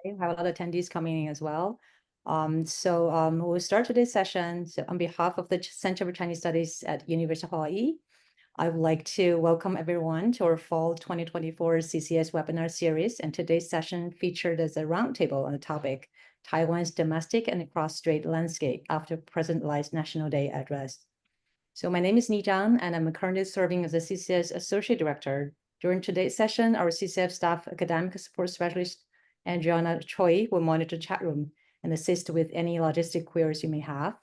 We have a lot of attendees coming in as well. We'll start today's session. So on behalf of the Center for Chinese Studies at University of Hawaii, I would like to welcome everyone to our fall 2024 CCS webinar series. And today's session featured as a roundtable on the topic, Taiwan's domestic and cross-strait landscape after President Lai's National Day address. So my name is Ni Zhang, and I'm currently serving as a CCS Associate Director. During today's session, our CCF staff academic support specialist, Adriana Choi, will monitor the chat room and assist with any logistic queries you may have.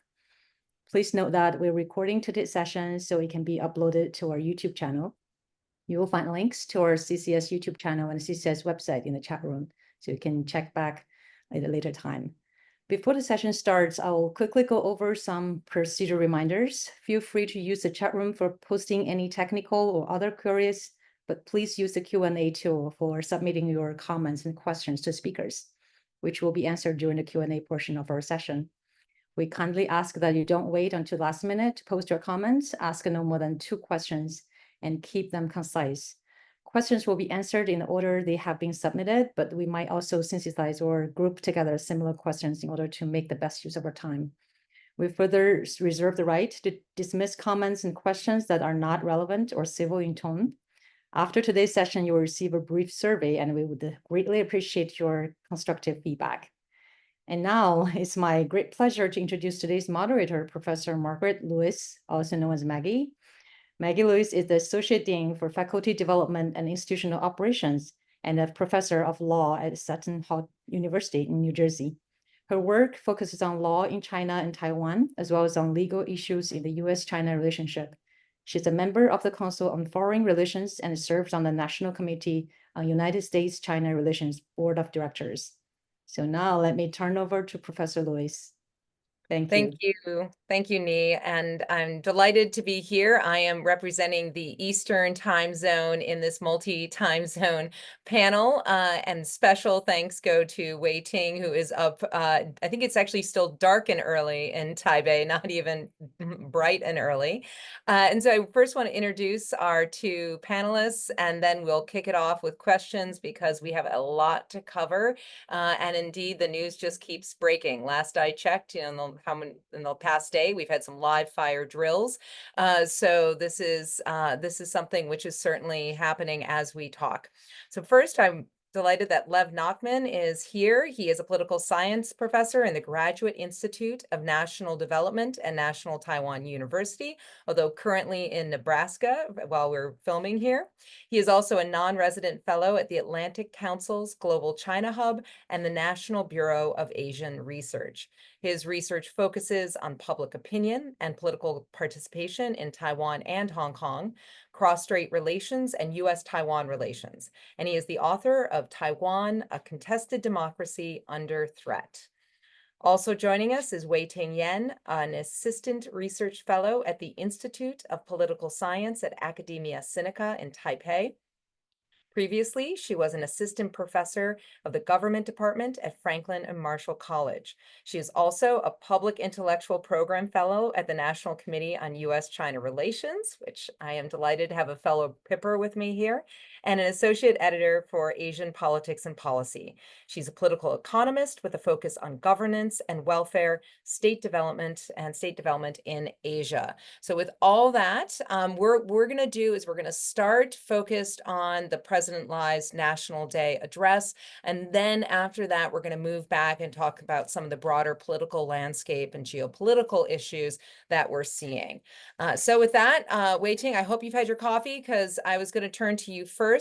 Please note that we're recording today's session so it can be uploaded to our YouTube channel. You will find links to our CCS YouTube channel and CCS website in the chat room, so you can check back at a later time. Before the session starts, I will quickly go over some procedure reminders. Feel free to use the chat room for posting any technical or other queries, but please use the Q&A tool for submitting your comments and questions to speakers, which will be answered during the Q&A portion of our session. We kindly ask that you don't wait until last minute to post your comments, ask no more than 2 questions, and keep them concise. Questions will be answered in the order they have been submitted, but we might also synthesize or group together similar questions in order to make the best use of our time. We further reserve the right to dismiss comments and questions that are not relevant or civil in tone. After today's session, you will receive a brief survey, and we would greatly appreciate your constructive feedback. And now it's my great pleasure to introduce today's moderator, Professor Margaret Lewis, also known as Maggie. Maggie Lewis is the Associate Dean for Faculty Development and Institutional Operations and a Professor of Law at Seton Hall University in New Jersey. Her work focuses on law in China and Taiwan, as well as on legal issues in the U.S.-China relationship. She's a member of the Council on Foreign Relations and serves on the National Committee on United States-China Relations Board of Directors. So now let me turn over to Professor Lewis. Thank you. Thank you, Ni, and I'm delighted to be here. I am representing the Eastern time zone in this multi-time zone panel, and special thanks go to Wei Ting, who is up, I think it's actually still dark and early in Taipei, not even bright and early. And so I first want to introduce our 2 panelists, and then we'll kick it off with questions because we have a lot to cover. And indeed, the news just keeps breaking. Last I checked, in the past day, we've had some live fire drills. So this is something which is certainly happening as we talk. So first, I'm delighted that Lev Nachman is here. He is a political science professor in the Graduate Institute of National Development and National Taiwan University, although currently in Nebraska while we're filming here. He is also a non-resident fellow at the Atlantic Council's Global China Hub and the National Bureau of Asian Research. His research focuses on public opinion and political participation in Taiwan and Hong Kong, cross-strait relations, and U.S.-Taiwan relations. And he is the author of Taiwan, A Contested Democracy Under Threat. Also joining us is Wei Ting Yen, an assistant research fellow at the Institute of Political Science at Academia Sinica in Taipei. Previously, she was an assistant professor of the government department at Franklin and Marshall College. She is also a public intellectual program fellow at the National Committee on U.S.-China Relations, which I am delighted to have a fellow Pipper with me here, and an associate editor for Asian Politics and Policy. She's a political economist with a focus on governance and welfare, state development in Asia. So with all that, we're going to do is we're going to start focused on the President Lai's National Day address. And then after that, we're going to move back and talk about some of the broader political landscape and geopolitical issues that we're seeing. So with that, Wei Ting, I hope you've had your coffee, because I was going to turn to you first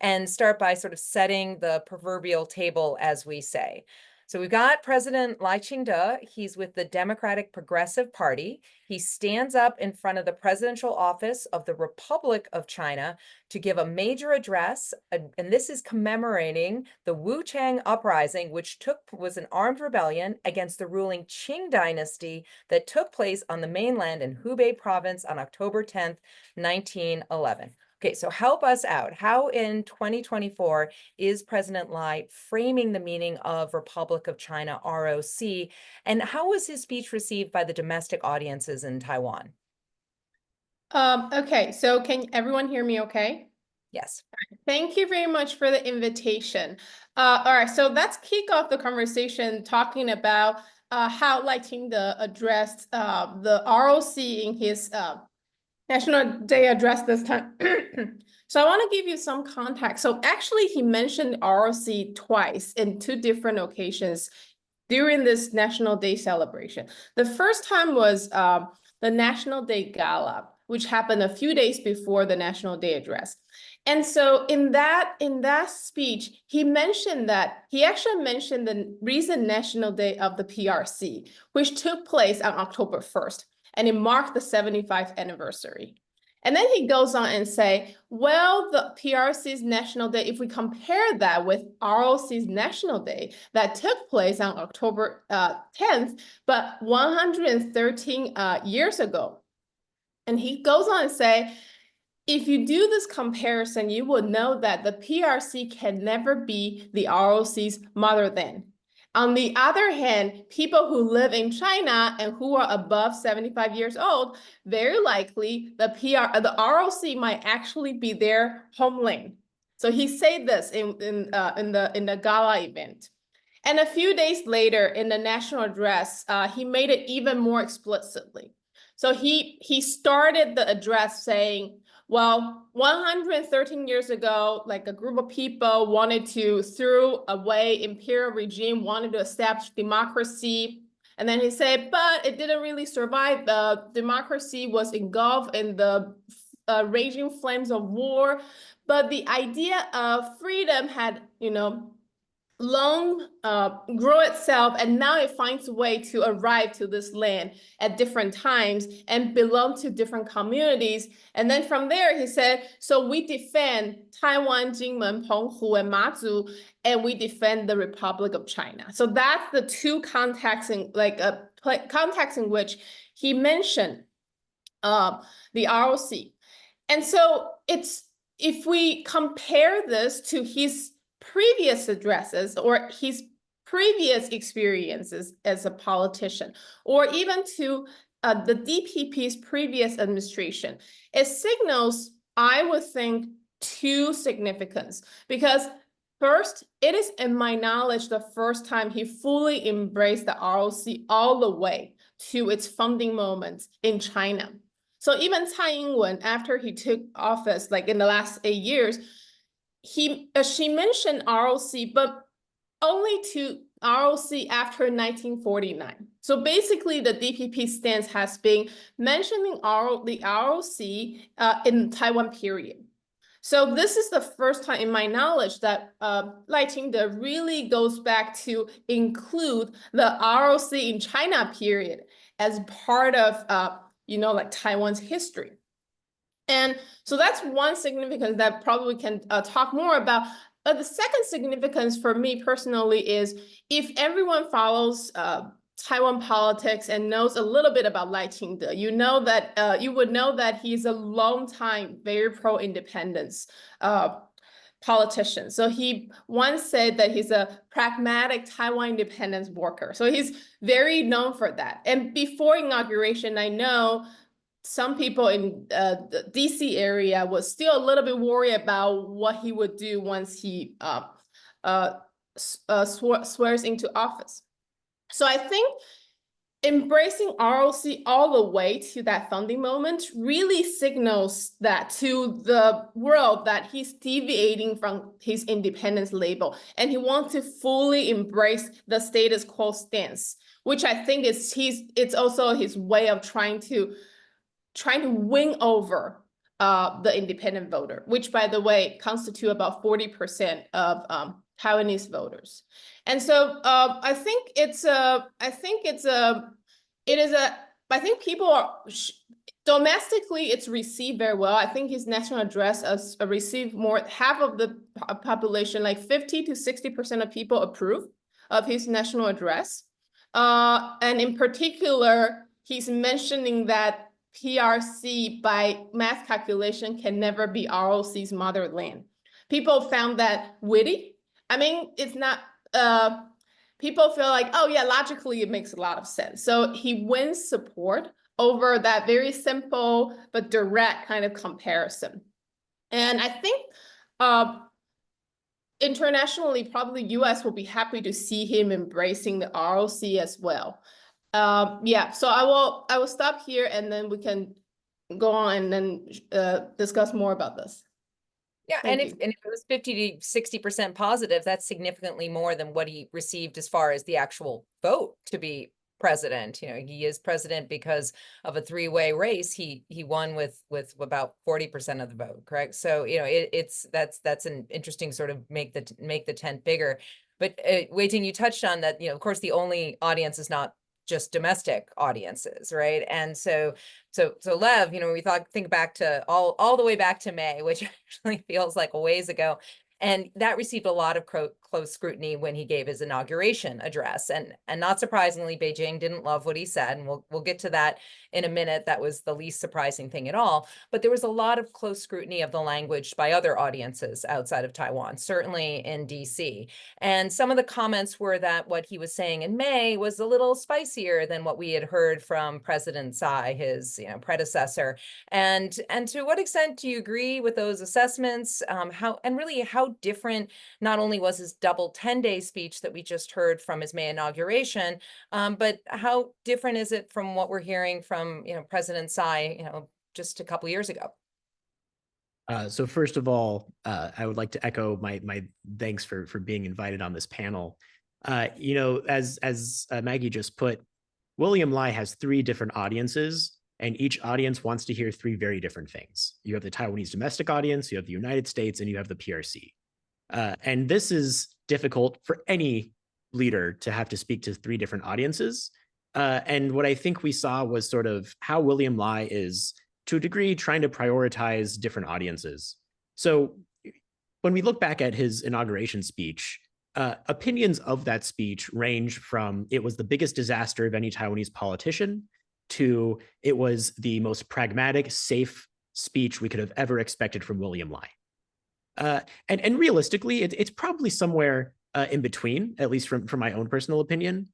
and start by sort of setting the proverbial table, as we say. So we've got President Lai Ching-te. He's with the Democratic Progressive Party. He stands up in front of the presidential office of the Republic of China to give a major address, and this is commemorating the Wuchang Uprising, which was an armed rebellion against the ruling Qing dynasty that took place on the mainland in Hubei province on October 10th, 1911. Okay, so help us out. How in 2024 is President Lai framing the meaning of Republic of China, ROC, and how was his speech received by the domestic audiences in Taiwan? Okay, so can everyone hear me okay? Yes. Thank you very much for the invitation. All right, so let's kick off the conversation talking about how Lai Ching-te addressed the ROC in his National Day address this time. So I want to give you some context. So actually, he mentioned ROC twice in two different occasions during this National Day celebration. The first time was the National Day Gala, which happened a few days before the National Day address. And so in that speech, he actually mentioned the recent National Day of the PRC, which took place on October 1st, and it marked the 75th anniversary. And then he goes on and say, well, the PRC's National Day, if we compare that with ROC's National Day that took place on October 10th, but 113 years ago. And he goes on and say, if you do this comparison, you will know that the PRC can never be the ROC's motherland. On the other hand, people who live in China and who are above 75 years old, very likely the ROC might actually be their homeland. So he said this in the gala event. And a few days later in the national address, he made it even more explicitly. So he started the address saying, well, 113 years ago, like a group of people wanted to throw away imperial regime, wanted to establish democracy. And then he said, but it didn't really survive. The democracy was engulfed in the raging flames of war. But the idea of freedom had, long grow itself, and now it finds a way to arrive to this land at different times and belong to different communities. And then from there, he said, so we defend Taiwan, Jingmen, Penghu, and Mazu, and we defend the Republic of China. So that's the two contexts in context in which he mentioned the ROC. And so if we compare this to his previous addresses or his previous experiences as a politician, or even to the DPP's previous administration, it signals, I would think, two significance. Because first, it is, in my knowledge, the first time he fully embraced the ROC all the way to its founding moments in China. So even Tsai Ing-wen, after he took office, like in the last 8 years, she mentioned ROC, but only to ROC after 1949. So basically, the DPP stance has been mentioning the ROC in the Taiwan period. So this is the first time in my knowledge that Lai Ching-te really goes back to include the ROC in China period as part of like Taiwan's history. And so that's one significance that probably we can talk more about. The second significance for me personally is if everyone follows Taiwan politics and knows a little bit about Lai Ching-te, you would know that he's a long time, very pro-independence politician. So he once said that he's a pragmatic Taiwan independence worker. So he's very known for that. And before inauguration, I know some people in the DC area was still a little bit worried about what he would do once he swears into office. So I think embracing ROC all the way to that founding moment really signals that to the world that he's deviating from his independence label, and he wants to fully embrace the status quo stance, which I think it's also his way of trying to win over the independent voter, which, by the way, constitute about 40% of Taiwanese voters. And so I think people are domestically, it's received very well. I think his national address has received half of the population, like 50 to 60% of people approve of his national address. And in particular, he's mentioning that PRC by math calculation can never be ROC's motherland. People found that witty. I mean, it's not, people feel like, oh yeah, logically it makes a lot of sense. So he wins support over that very simple but direct kind of comparison. And I think internationally, probably US will be happy to see him embracing the ROC as well. Yeah, so I will stop here and then we can go on and then discuss more about this. Yeah, Thank and you. if it was 50 to 60% positive, that's significantly more than what he received as far as the actual vote to be president. You know, he is president because of a three-way race. He won with about 40% of the vote, correct? So, you know, that's an interesting sort of make the tent bigger. But Wei Ting, you touched on that, you know, of course, the only audience is not just domestic audiences, right? And so Lev, you know, we think back to all the way back to May, which actually feels like a ways ago. And that received a lot of close scrutiny when he gave his inauguration address. And not surprisingly, Beijing didn't love what he said. And we'll get to that in a minute. That was the least surprising thing at all. But there was a lot of close scrutiny of the language by other audiences outside of Taiwan, certainly in DC. And some of the comments were that what he was saying in May was a little spicier than what we had heard from President Tsai, his predecessor. And to what extent do you agree with those assessments? How different not only was his double 10-day speech that we just heard from his May inauguration, but how different is it from what we're hearing from President Tsai, just a couple years ago? So first of all, I would like to echo my thanks for being invited on this panel. As Maggie just put, William Lai has three different audiences, and each audience wants to hear three very different things. You have the Taiwanese domestic audience, you have the United States, and you have the PRC. And this is difficult for any leader to have to speak to three different audiences. And what I think we saw was sort of how William Lai is, to a degree, trying to prioritize different audiences. So when we look back at his inauguration speech, opinions of that speech range from it was the biggest disaster of any Taiwanese politician to it was the most pragmatic, safe speech we could have ever expected from William Lai. And realistically, it's probably somewhere in between, at least from my own personal opinion.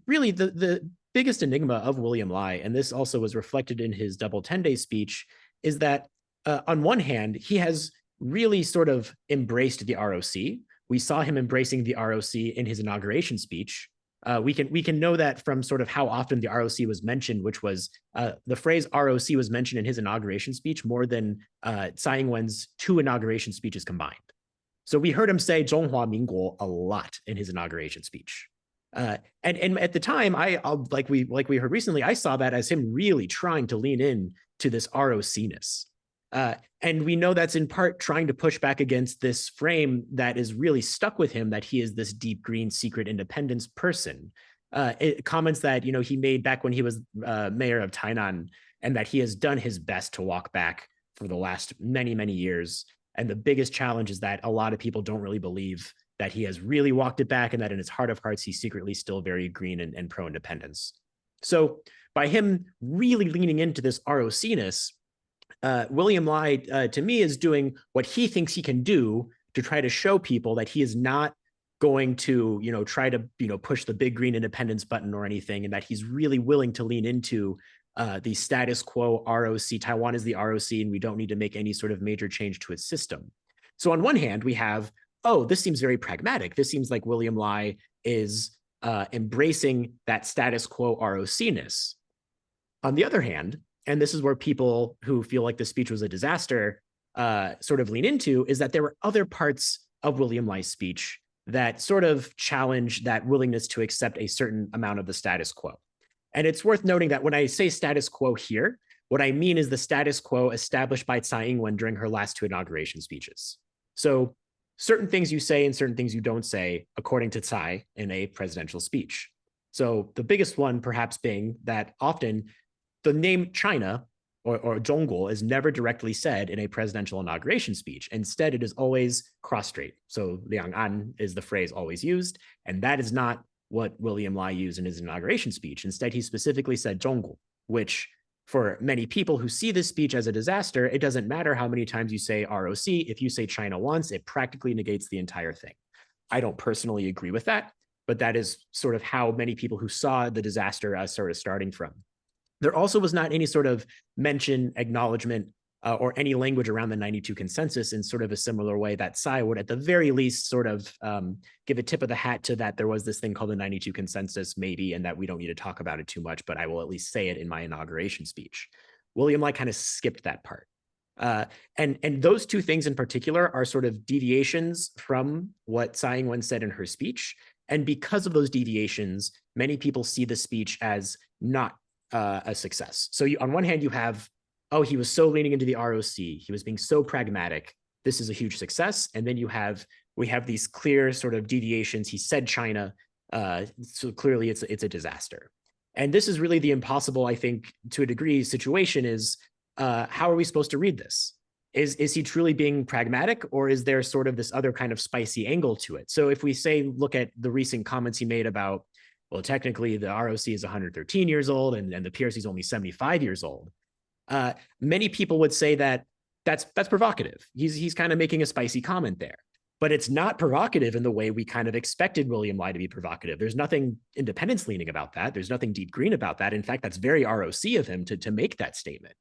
Really, the biggest enigma of William Lai, and this also was reflected in his double 10-day speech, is that on one hand, he has really sort of embraced the ROC. We saw him embracing the ROC in his inauguration speech. We can know that from sort of how often the ROC was mentioned, which was the phrase ROC was mentioned in his inauguration speech more than Tsai Ing-wen's two inauguration speeches combined. So we heard him say 中华民国 a lot in his inauguration speech. And at the time, like we heard recently, I saw that as him really trying to lean in to this ROC-ness. And we know that's in part trying to push back against this frame that is really stuck with him, that he is this deep green secret independence person. Comments that he made back when he was mayor of Tainan, and that he has done his best to walk back for the last many, many years. And the biggest challenge is that a lot of people don't really believe that he has really walked it back, and that in his heart of hearts, he's secretly still very green and pro-independence. So by him really leaning into this ROC-ness, William Lai, to me, is doing what he thinks he can do to try to show people that he is not going to, try to, push the big green independence button or anything, and that he's really willing to lean into the status quo ROC. Taiwan is the ROC, and we don't need to make any sort of major change to its system. So on one hand, we have, oh, this seems very pragmatic. This seems like William Lai is embracing that status quo ROC-ness. On the other hand, and this is where people who feel like the speech was a disaster sort of lean into, is that there were other parts of William Lai's speech that sort of challenge that willingness to accept a certain amount of the status quo. And it's worth noting that when I say status quo here, what I mean is the status quo established by Tsai Ing-wen during her last two inauguration speeches. So certain things you say and certain things you don't say, according to Tsai, in a presidential speech. So the biggest one perhaps being that often the name China or Zhongguo is never directly said in a presidential inauguration speech. Instead, it is always Cross-Strait. So Liang'an is the phrase always used, and that is not what William Lai used in his inauguration speech. Instead, he specifically said Zhongguo, which for many people who see this speech as a disaster, it doesn't matter how many times you say ROC. If you say China once, it practically negates the entire thing. I don't personally agree with that, but that is sort of how many people who saw the disaster as sort of starting from. There also was not any sort of mention, acknowledgement or any language around the 92 consensus in sort of a similar way that Tsai would at the very least sort of give a tip of the hat to that there was this thing called the 92 consensus maybe, and that we don't need to talk about it too much, but I will at least say it in my inauguration speech. William Lai kind of skipped that part. And those two things in particular are sort of deviations from what Tsai Ing-wen said in her speech. And because of those deviations, many people see the speech as not a success. So on one hand, you have, oh, he was so leaning into the ROC. He was being so pragmatic. This is a huge success. And then we have these clear sort of deviations. He said China, so clearly it's a disaster. And this is really the impossible, I think, to a degree, situation is, how are we supposed to read this? Is he truly being pragmatic, or is there sort of this other kind of spicy angle to it? So if we say, look at the recent comments he made about, well, technically the ROC is 113 years old and the PRC is only 75 years old. Many people would say that that's provocative. He's kind of making a spicy comment there, but it's not provocative in the way we kind of expected William Lai to be provocative. There's nothing independence leaning about that. There's nothing deep green about that. In fact, that's very ROC of him to make that statement.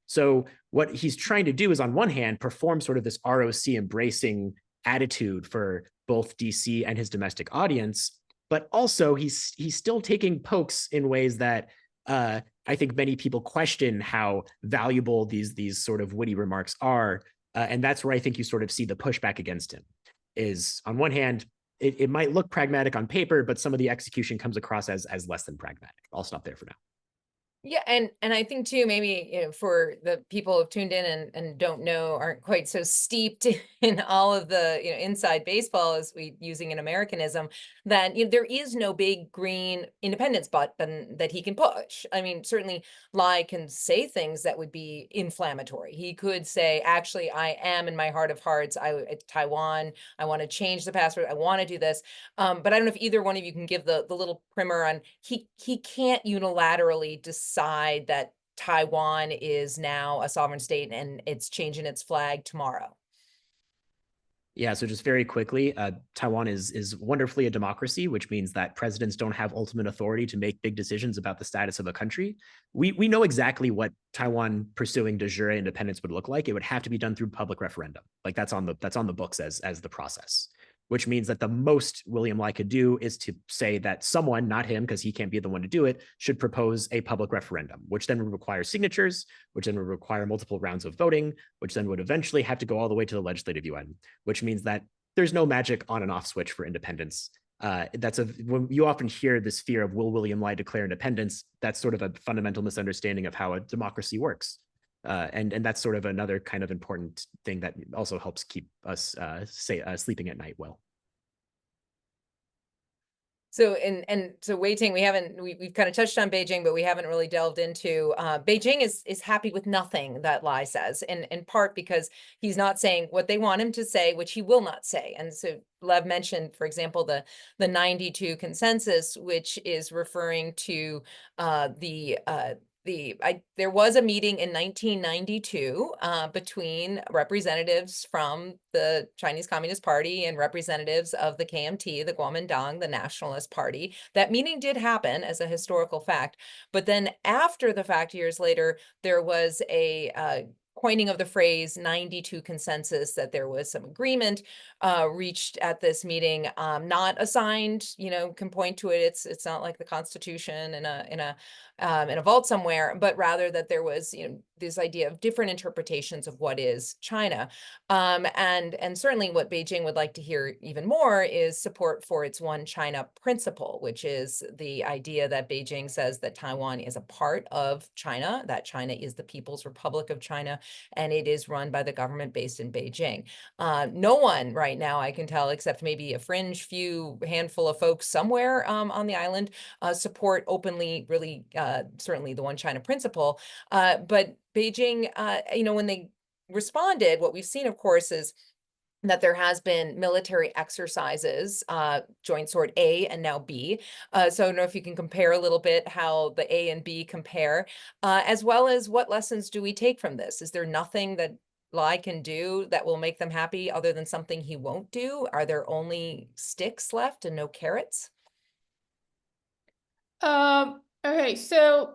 So what he's trying to do is, on one hand, perform sort of this ROC embracing attitude for both DC and his domestic audience, but also he's still taking pokes in ways that I think many people question how valuable these sort of witty remarks are. And that's where I think you sort of see the pushback against him is, on one hand, it might look pragmatic on paper, but some of the execution comes across as less than pragmatic. I'll stop there for now. Yeah, and I think too, maybe, for the people who've tuned in and don't know, aren't quite so steeped in all of the, inside baseball as we using an Americanism, that there is no big green independence button that he can push. I mean, certainly Lai can say things that would be inflammatory. He could say, actually, I am in my heart of hearts, Taiwan, I want to change the password, I want to do this. But I don't know if either one of you can give the little primer on, he can't unilaterally decide that Taiwan is now a sovereign state and it's changing its flag tomorrow. Yeah, so just very quickly, Taiwan is wonderfully a democracy, which means that presidents don't have ultimate authority to make big decisions about the status of a country. We know exactly what Taiwan pursuing de jure independence would look like. It would have to be done through public referendum. Like that's on the books as the process, which means that the most William Lai could do is to say that someone, not him, because he can't be the one to do it, should propose a public referendum, which then would require signatures, which then would require multiple rounds of voting, which then would eventually have to go all the way to the legislative yuan, which means that there's no magic on and off switch for independence. When you often hear this fear of, will William Lai declare independence? That's sort of a fundamental misunderstanding of how a democracy works. And that's sort of another kind of important thing that also helps keep us sleeping at night well. So so waiting, we've kind of touched on Beijing, but we haven't really delved into Beijing is happy with nothing that Lai says, in part because he's not saying what they want him to say, which he will not say. And so Lev mentioned, for example, the 92 consensus, which is referring to there was a meeting in 1992 between representatives from the Chinese Communist Party and representatives of the KMT, the Kuomintang, the Nationalist Party. That meeting did happen as a historical fact, but then after the fact, years later, there was a coining of the phrase 92 consensus, that there was some agreement reached at this meeting, not assigned, can point to it. It's not like the Constitution in a vault somewhere, but rather that there was, this idea of different interpretations of what is China. And certainly what Beijing would like to hear even more is support for its one China principle, which is the idea that Beijing says that Taiwan is a part of China, that China is the People's Republic of China, and it is run by the government based in Beijing. No one right now, I can tell, except maybe a fringe handful of folks somewhere on the island, support openly, really, certainly the one China principle. But Beijing, when they responded, what we've seen, of course, is that there has been military exercises, Joint Sword A and now B. So I don't know if you can compare a little bit how the A and B compare, as well as what lessons do we take from this? Is there nothing that Lai can do that will make them happy other than something he won't do? Are there only sticks left and no carrots? Okay, so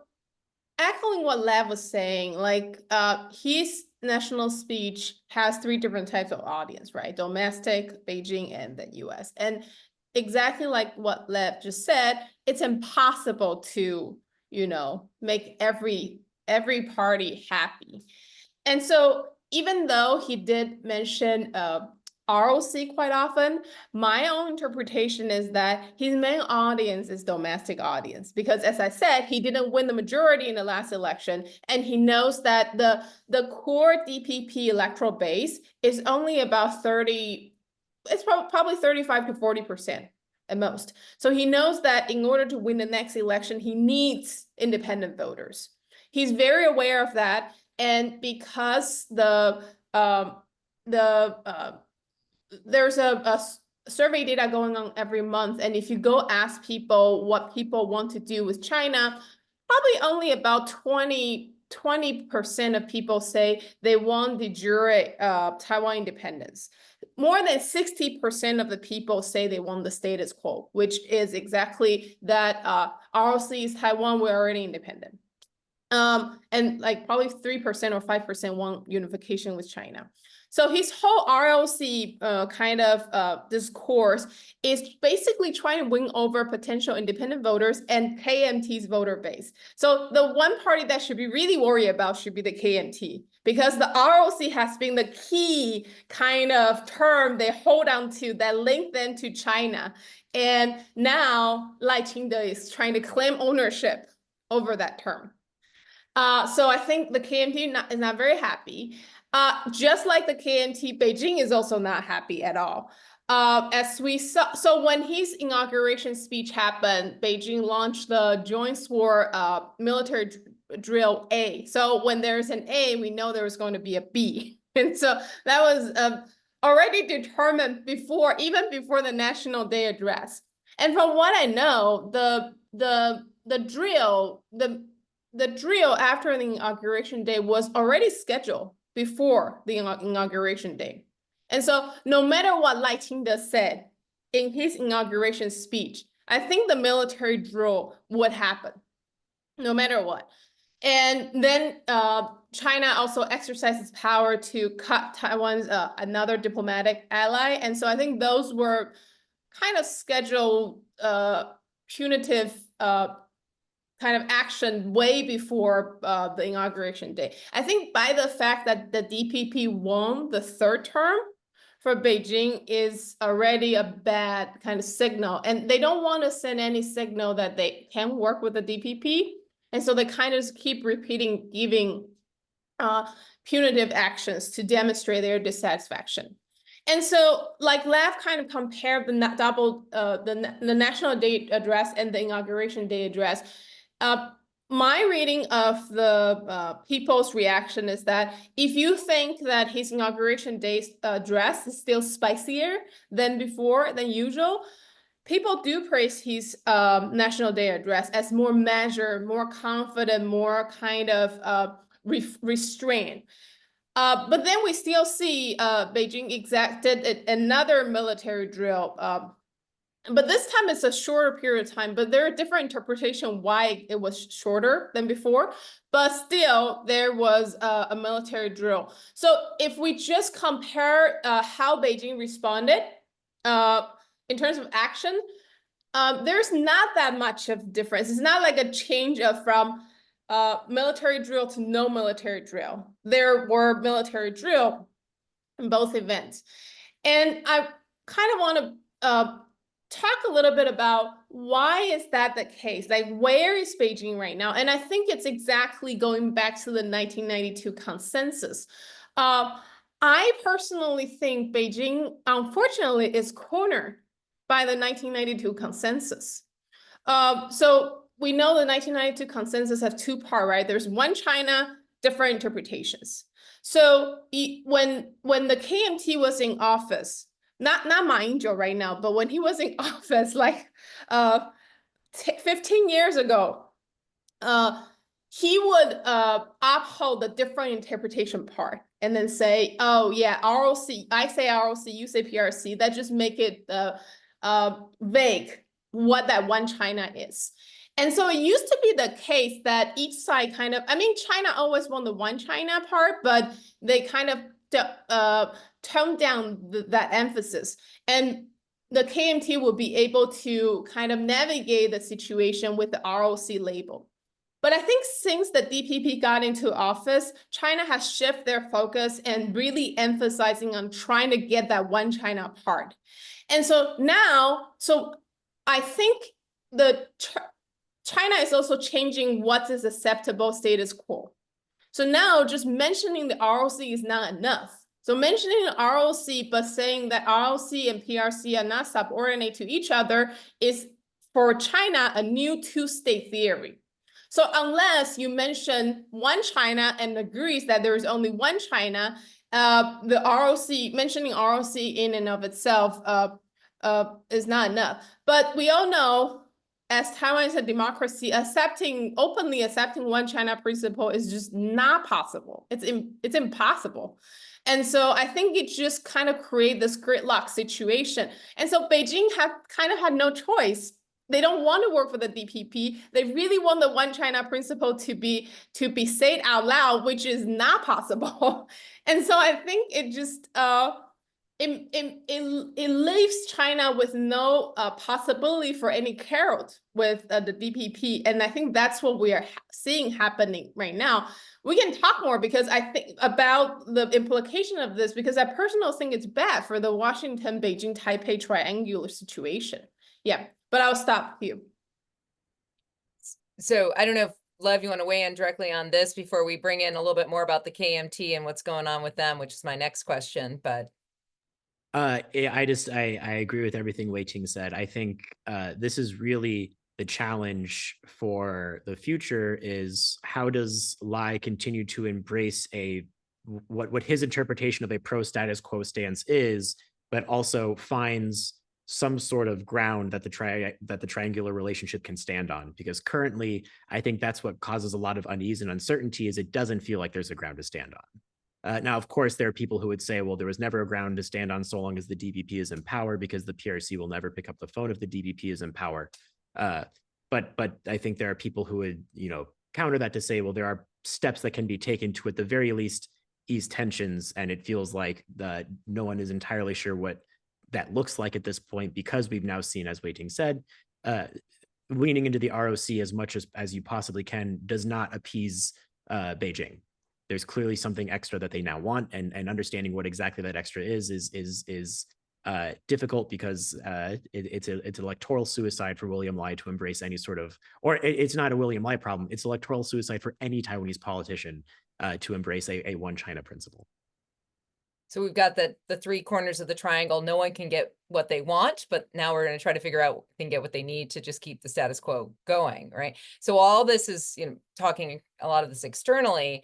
echoing what Lev was saying, like his national speech has three different types of audience, right? Domestic, Beijing, and the US. And exactly like what Lev just said, it's impossible to, make every party happy. And so even though he did mention ROC quite often, my own interpretation is that his main audience is domestic audience, because as I said, he didn't win the majority in the last election, and he knows that the core DPP electoral base is only about 30, it's probably 35 to 40% at most. So he knows that in order to win the next election, he needs independent voters. He's very aware of that. And because there's a survey data going on every month, and if you go ask people what people want to do with China, probably only about 20% of people say they want de jure Taiwan independence. More than 60% of the people say they want the status quo, which is exactly that ROC is Taiwan, we're already independent. And like probably 3% or 5% want unification with China. So his whole ROC kind of discourse is basically trying to win over potential independent voters and KMT's voter base. So the one party that should be really worried about should be the KMT, because the ROC has been the key kind of term they hold on to that link them to China. And now Lai Ching-te is trying to claim ownership over that term. So I think the KMT is not very happy. Just like the KMT, Beijing is also not happy at all. As we saw, so when his inauguration speech happened, Beijing launched the Joint Swore military drill A. So when there's an A, we know there was going to be a B. And so that was already determined even before the National Day address. And from what I know, the drill after the inauguration day was already scheduled before the inauguration day. And so no matter what Lai Ching-te said in his inauguration speech, I think the military drill would happen, no matter what. And then China also exercises power to cut Taiwan's another diplomatic ally. And so I think those were kind of scheduled punitive kind of action way before the inauguration day. I think by the fact that the DPP won the third term for Beijing is already a bad kind of signal. And they don't want to send any signal that they can work with the DPP. And so they kind of keep repeating, giving punitive actions to demonstrate their dissatisfaction. And so, like Lev kind of compared the National Day address and the inauguration day address. My reading of the people's reaction is that if you think that his inauguration day address is still spicier than usual, people do praise his National Day address as more measured, more confident, more kind of restrained. But then we still see Beijing exacted another military drill. But this time it's a shorter period of time, but there are different interpretations why it was shorter than before. But still, there was a military drill. So if we just compare how Beijing responded in terms of action, there's not that much of difference. It's not like a change from military drill to no military drill. There were military drill in both events. And I kind of want to talk a little bit about why is that the case? Like, where is Beijing right now? And I think it's exactly going back to the 1992 consensus. I personally think Beijing, unfortunately, is cornered by the 1992 consensus. So we know the 1992 consensus has two parts, right? There's one China, different interpretations. So when the KMT was in office, not Ma Ying-jeou right now, but when he was in office, like 15 years ago, he would uphold the different interpretation part and then say, oh yeah, ROC, I say ROC, you say PRC, that just make it vague what that one China is. And so it used to be the case that each side kind of, I mean, China always won the one China part, but they kind of toned down that emphasis. And the KMT will be able to kind of navigate the situation with the ROC label. But I think since the DPP got into office, China has shifted their focus and really emphasizing on trying to get that one China part. And so now, I think China is also changing what is acceptable status quo. So now just mentioning the ROC is not enough. So mentioning the ROC, but saying that ROC and PRC are not subordinate to each other is for China a new two-state theory. So unless you mention one China and agrees that there is only one China, the ROC, mentioning ROC in and of itself is not enough. But we all know, as Taiwan is a democracy, openly accepting one China principle is just not possible. It's impossible. And so I think it just kind of creates this gridlock situation. And so Beijing kind of had no choice. They don't want to work for the DPP. They really want the one China principle to be said out loud, which is not possible. And so I think it just it leaves China with no possibility for any carrot with the DPP. And I think that's what we are seeing happening right now. We can talk more because I think about the implication of this, because I personally think it's bad for the Washington, Beijing, Taipei triangular situation. Yeah, but I'll stop here. So I don't know if Lev, you want to weigh in directly on this before we bring in a little bit more about the KMT and what's going on with them, which is my next question, but. I agree with everything Wei Ting said. I think this is really the challenge for the future is how does Lai continue to embrace what his interpretation of a pro status quo stance is, but also finds some sort of ground that the triangular relationship can stand on. Because currently, I think that's what causes a lot of unease and uncertainty is it doesn't feel like there's a ground to stand on. Now, of course, there are people who would say, well, there was never a ground to stand on so long as the DPP is in power because the PRC will never pick up the phone if the DPP is in power. But I think there are people who would, counter that to say, well, there are steps that can be taken to, at the very least, ease tensions. And it feels like no one is entirely sure what that looks like at this point, because we've now seen, as Wei Ting said, leaning into the ROC as much as you possibly can does not appease Beijing. There's clearly something extra that they now want, and understanding what exactly that extra is difficult because it's an electoral suicide for William Lai to embrace any sort of, or it's not a William Lai problem. It's electoral suicide for any Taiwanese politician to embrace a one China principle. So we've got the three corners of the triangle. No one can get what they want, but now we're going to try to figure out can get what they need to just keep the status quo going, right? So all this is, talking a lot of this externally.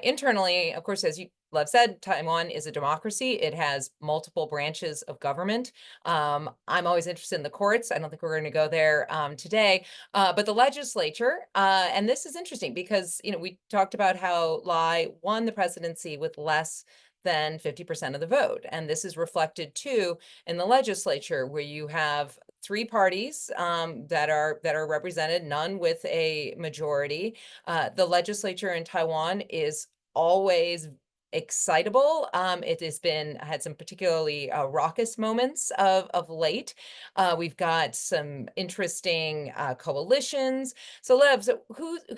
Internally, of course, as Lev said, Taiwan is a democracy. It has multiple branches of government. I'm always interested in the courts. I don't think we're going to go there today, but the legislature, and this is interesting because, we talked about how Lai won the presidency with less than 50% of the vote. And this is reflected too in the legislature, where you have three parties that are represented, none with a majority. The legislature in Taiwan is always excitable. It has had some particularly raucous moments of late. We've got some interesting coalitions. So Lev,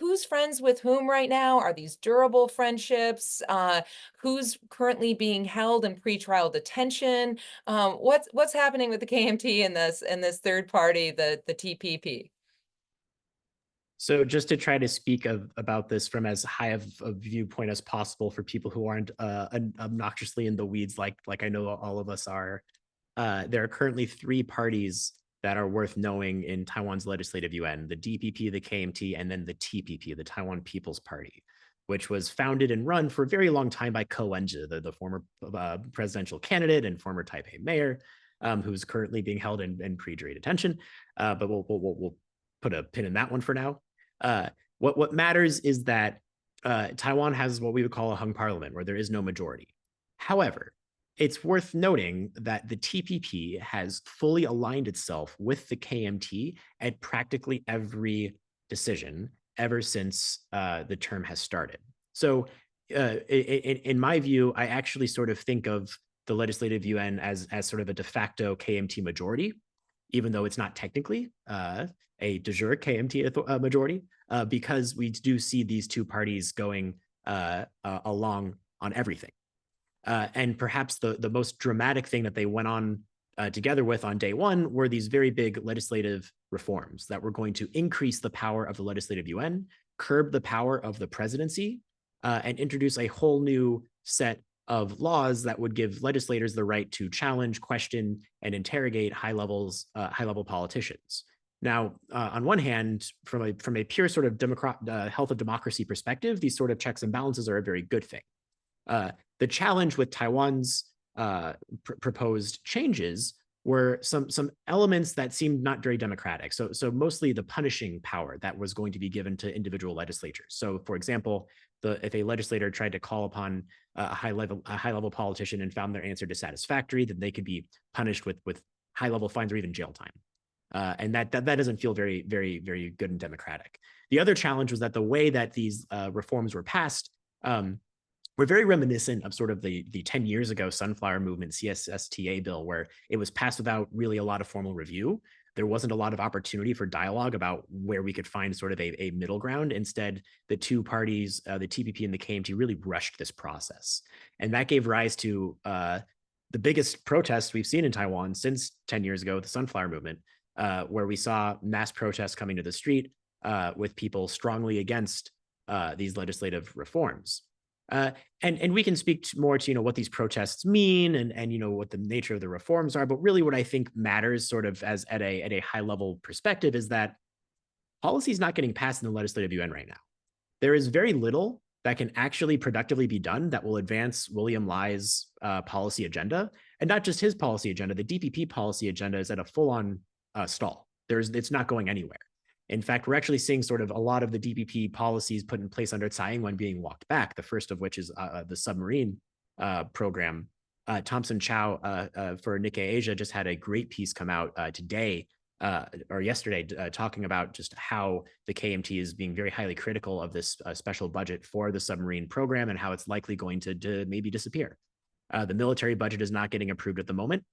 who's friends with whom right now? Are these durable friendships? Who's currently being held in pretrial detention? What's happening with the KMT in this third party, the TPP? So just to try to speak about this from as high of a viewpoint as possible for people who aren't obnoxiously in the weeds like I know all of us are, there are currently three parties that are worth knowing in Taiwan's legislative yuan: the DPP, the KMT, and then the TPP, the Taiwan People's Party, which was founded and run for a very long time by Ko Wen-je, the former presidential candidate and former Taipei mayor, who's currently being held in pre-jury detention. But we'll put a pin in that one for now. What matters is that Taiwan has what we would call a hung parliament, where there is no majority. However, it's worth noting that the TPP has fully aligned itself with the KMT at practically every decision ever since the term has started. So in my view, I actually sort of think of the legislative yuan as sort of a de facto KMT majority, even though it's not technically a de jure KMT majority, because we do see these two parties going along on everything. And perhaps the most dramatic thing that they went on together with on day one were these very big legislative reforms that were going to increase the power of the legislative yuan, curb the power of the presidency, and introduce a whole new set of laws that would give legislators the right to challenge, question, and interrogate high-level politicians. Now, on one hand, from a pure sort of health of democracy perspective, these sort of checks and balances are a very good thing. The challenge with Taiwan's proposed changes were some elements that seemed not very democratic. So mostly the punishing power that was going to be given to individual legislatures. So, for example, if a legislator tried to call upon a high level politician and found their answer dissatisfactory, then they could be punished with high level fines or even jail time. And that doesn't feel very, very, very good and democratic. The other challenge was that the way that these reforms were passed were very reminiscent of sort of the 10 years ago Sunflower Movement CSSTA bill, where it was passed without really a lot of formal review. There wasn't a lot of opportunity for dialogue about where we could find sort of a middle ground. Instead, the two parties, the TPP and the KMT, really rushed this process. And that gave rise to the biggest protests we've seen in Taiwan since 10 years ago, the Sunflower Movement, where we saw mass protests coming to the street with people strongly against these legislative reforms. And we can speak more to what these protests mean and what the nature of the reforms are. But really, what I think matters, sort of as at a high level perspective, is that policy is not getting passed in the legislative yuan right now. There is very little that can actually productively be done that will advance William Lai's policy agenda, and not just his policy agenda. The DPP policy agenda is at a full-on stall. It's not going anywhere. In fact, we're actually seeing sort of a lot of the DPP policies put in place under Tsai Ing-wen being walked back, the first of which is the submarine program. Thompson Chow for Nikkei Asia just had a great piece come out today or yesterday talking about just how the KMT is being very highly critical of this special budget for the submarine program and how it's likely going to maybe disappear. The military budget is not getting approved at the moment.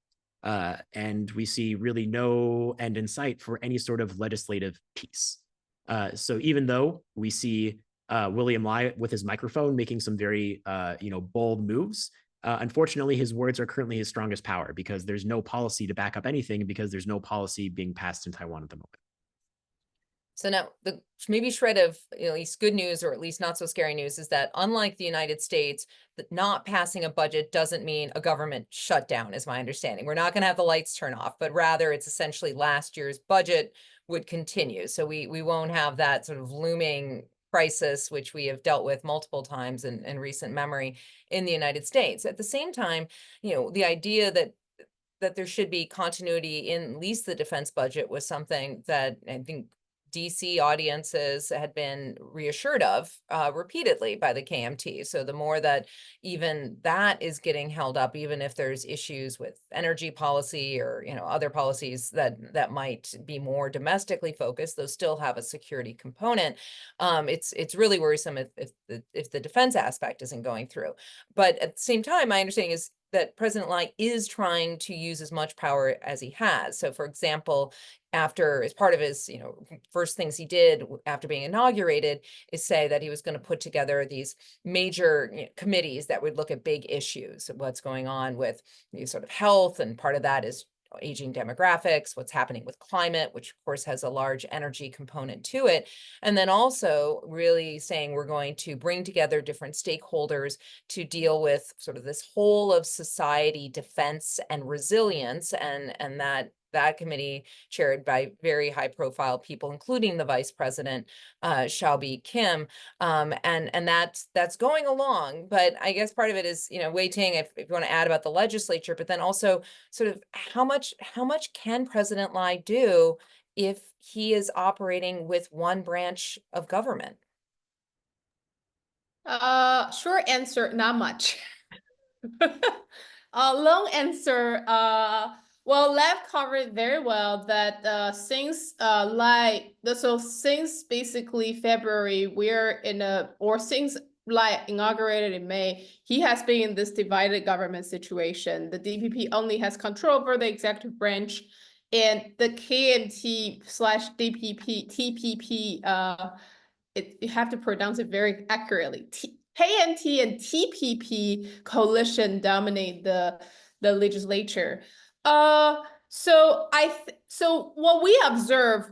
And we see really no end in sight for any sort of legislative piece. So even though we see William Lai with his microphone making some very bold moves, unfortunately, his words are currently his strongest power because there's no policy to back up anything, because there's no policy being passed in Taiwan at the moment. So now the maybe shred of at least good news, or at least not so scary news, is that unlike the United States, that not passing a budget doesn't mean a government shutdown, is my understanding. We're not going to have the lights turn off, but rather it's essentially last year's budget would continue. So we won't have that sort of looming crisis, which we have dealt with multiple times in recent memory in the United States. At the same time, the idea that there should be continuity in at least the defense budget was something that I think DC audiences had been reassured of repeatedly by the KMT. So the more that even that is getting held up, even if there's issues with energy policy or other policies that might be more domestically focused, those still have a security component. It's really worrisome if the defense aspect isn't going through. But at the same time, my understanding is that President Lai is trying to use as much power as he has. So, for example, as part of his, first things he did after being inaugurated is say that he was going to put together these major committees that would look at big issues of what's going on with sort of health, and part of that is aging demographics, what's happening with climate, which of course has a large energy component to it. And then also really saying we're going to bring together different stakeholders to deal with sort of this whole of society defense and resilience, and that committee chaired by very high profile people, including the vice president, Xiaobi Kim. And that's going along. But I guess part of it is, waiting if you want to add about the legislature, but then also sort of how much can President Lai do if he is operating with one branch of government? Short answer, not much. Long answer, Well, Lev covered very well that since since basically February, since Lai inaugurated in May, he has been in this divided government situation. The DPP only has control over the executive branch, and the KMT/DPP TPP you have to pronounce it very accurately. KMT and TPP coalition dominate the legislature. So what we observe,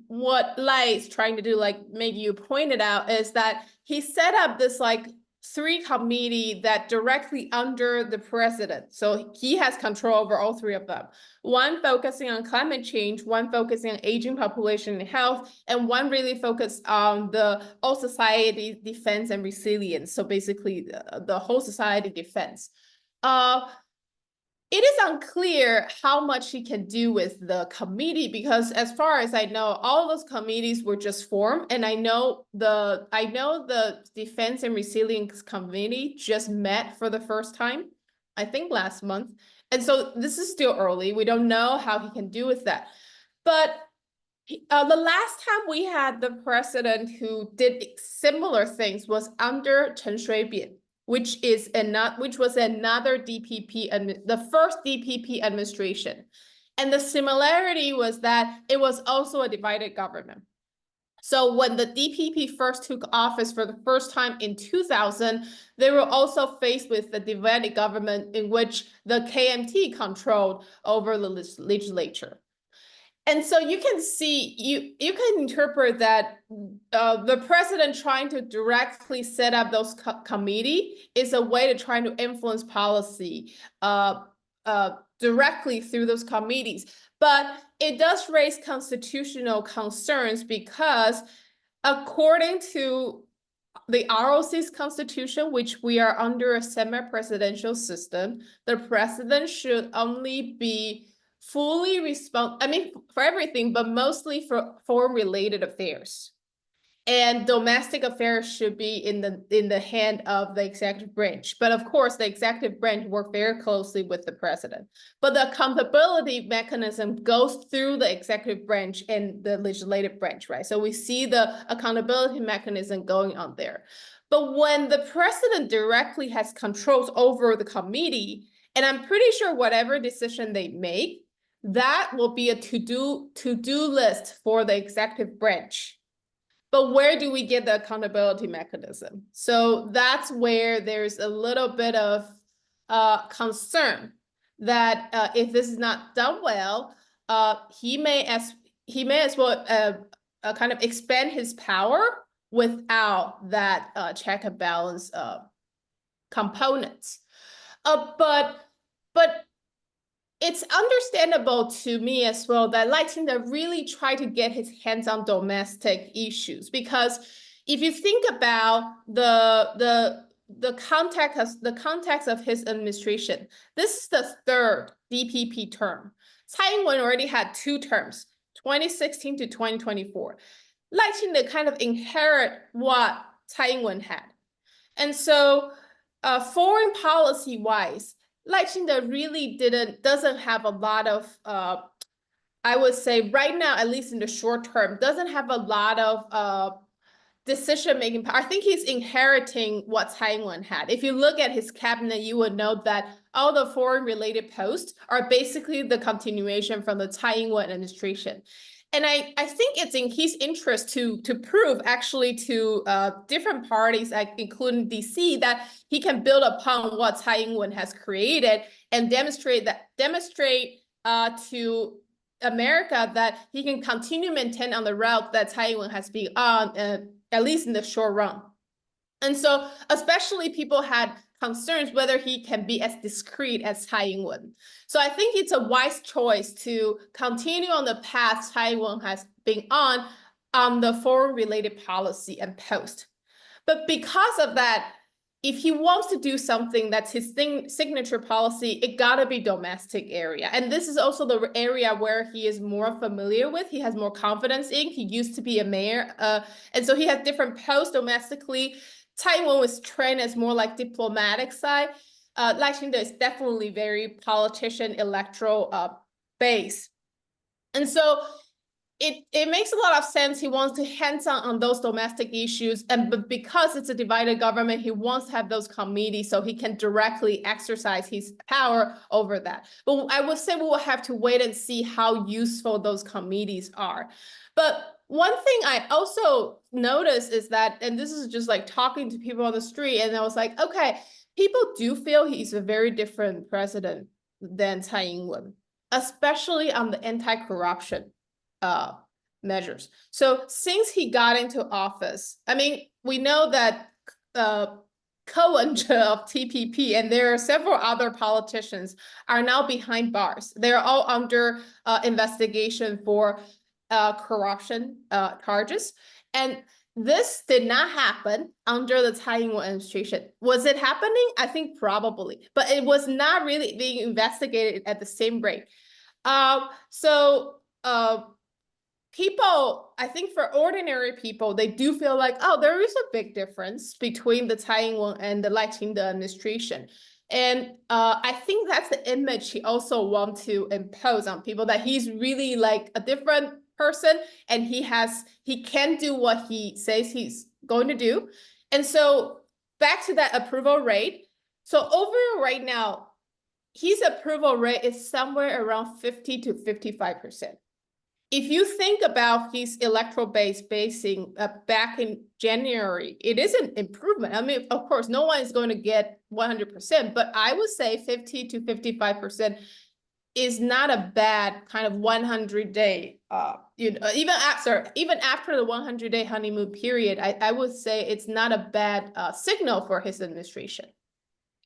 what Lai is trying to do, like maybe you pointed out, is that he set up this like 3 committee that directly under the president. So he has control over all 3 of them. One focusing on climate change, one focusing on aging population and health, and one really focused on the all society defense and resilience. So basically the whole society defense. It is unclear how much he can do with the committee, because as far as I know, all those committees were just formed, and I know the Defense and Resilience Committee just met for the first time, I think last month. And so this is still early. We don't know how he can do with that. But the last time we had the president who did similar things was under Chen Shui-bian, which was another DPP and the first DPP administration. And the similarity was that it was also a divided government. So when the DPP first took office for the first time in 2000, they were also faced with the divided government in which the KMT controlled over the legislature. And so you can see, you can interpret that the president trying to directly set up those committee is a way to try to influence policy directly through those committees. But it does raise constitutional concerns because according to the ROC's constitution, which we are under a semi-presidential system, the president should only be fully for everything, but mostly for foreign-related affairs. And domestic affairs should be in the hand of the executive branch. But of course, the executive branch work very closely with the president. But the accountability mechanism goes through the executive branch and the legislative branch, right? So we see the accountability mechanism going on there. But when the president directly has controls over the committee, and I'm pretty sure whatever decision they make, that will be a to-do list for the executive branch. But where do we get the accountability mechanism? So that's where there's a little bit of concern that if this is not done well, he may as well kind of expand his power without that check and balance components. But it's understandable to me as well that Lai Ching-te really tried to get his hands on domestic issues, because if you think about the context of his administration, this is the 3rd DPP term. Tsai Ing-wen already had 2 terms, 2016 to 2024. Lai Ching-te kind of inherit what Tsai Ing-wen had. And so foreign policy wise, Lai Ching-te really doesn't have a lot of, I would say right now, at least in the short term, doesn't have a lot of decision-making power. I think he's inheriting what Tsai Ing-wen had. If you look at his cabinet, you would know that all the foreign-related posts are basically the continuation from the Tsai Ing-wen administration. And I think it's in his interest to prove actually to different parties, including DC, that he can build upon what Tsai Ing-wen has created and demonstrate to America that he can continue to maintain on the route that Tsai Ing-wen has been on, at least in the short run. And so especially people had concerns whether he can be as discreet as Tsai Ing-wen. So I think it's a wise choice to continue on the path Tsai Ing-wen has been on the foreign-related policy and post. But because of that, if he wants to do something that's his signature policy, it gotta be domestic area. And this is also the area where he is more familiar with, he has more confidence in. He used to be a mayor, and so he has different posts domestically. Tsai Ing-wen was trained as more like diplomatic side. Lai Ching-te is definitely very politician electoral base. And so it makes a lot of sense. He wants to hands on those domestic issues. But because it's a divided government, he wants to have those committees so he can directly exercise his power over that. But I would say we will have to wait and see how useful those committees are. But one thing I also noticed is that, and this is just like talking to people on the street, and I was like, okay, people do feel he's a very different president than Tsai Ing-wen, especially on the anti-corruption measures. So since he got into office, I mean, we know that Cohen of TPP and there are several other politicians are now behind bars. They're all under investigation for corruption charges. And this did not happen under the Tsai Ing-wen administration. Was it happening? I think probably, but it was not really being investigated at the same rate. People, I think for ordinary people, they do feel like, oh, there is a big difference between the Tsai Ing-wen and the Lai Ching-te administration. And I think that's the image he also wants to impose on people, that he's really like a different person and he can do what he says he's going to do. And so back to that approval rate. So overall right now, his approval rate is somewhere around 50 to 55%. If you think about his electoral base basing back in January, it is an improvement. I mean, of course, no one is going to get 100%, but I would say 50 to 55% is not a bad kind of 100-day, even after the 100-day honeymoon period, I would say it's not a bad signal for his administration.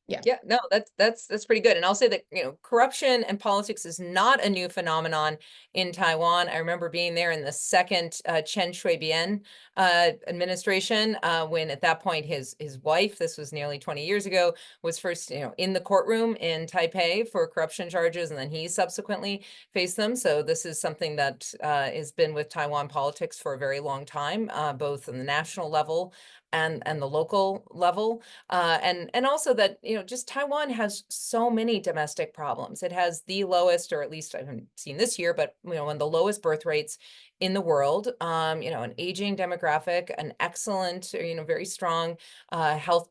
Yeah, no, that's pretty good. And I'll say that, corruption and politics is not a new phenomenon in Taiwan. I remember being there in the second Chen Shui-bian administration, when at that point his wife, this was nearly 20 years ago, was first, in the courtroom in Taipei for corruption charges, and then he subsequently faced them. So this is something that has been with Taiwan politics for a very long time, both on the national level and the local level, and also that just Taiwan has so many domestic problems. It has the lowest, or at least I haven't seen this year, but one of the lowest birth rates in the world. An aging demographic, an excellent, very strong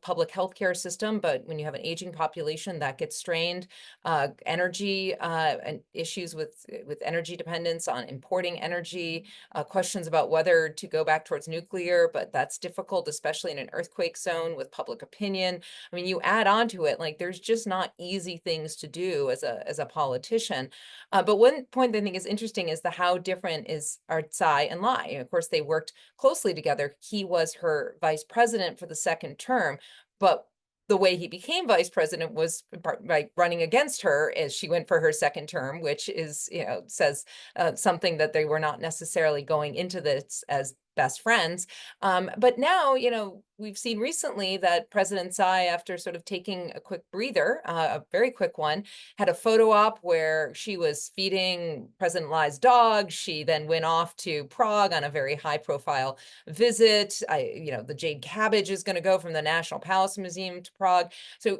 public health care system. But when you have an aging population, that gets strained. Energy and issues with energy dependence on importing energy. Questions about whether to go back towards nuclear, but that's difficult, especially in an earthquake zone with public opinion. I mean, you add on to it, like there's just not easy things to do as a politician. But one point I think is interesting is how different are Tsai and Lai. Of course, they worked closely together. He was her vice president for the second term, but the way he became vice president was by running against her as she went for her second term, which is, says something that they were not necessarily going into this as best friends. But now, we've seen recently that President Tsai, after sort of taking a quick breather, a very quick one, had a photo op where she was feeding President Lai's dog. She then went off to Prague on a very high profile visit. The jade cabbage is going to go from the National Palace Museum to Prague. So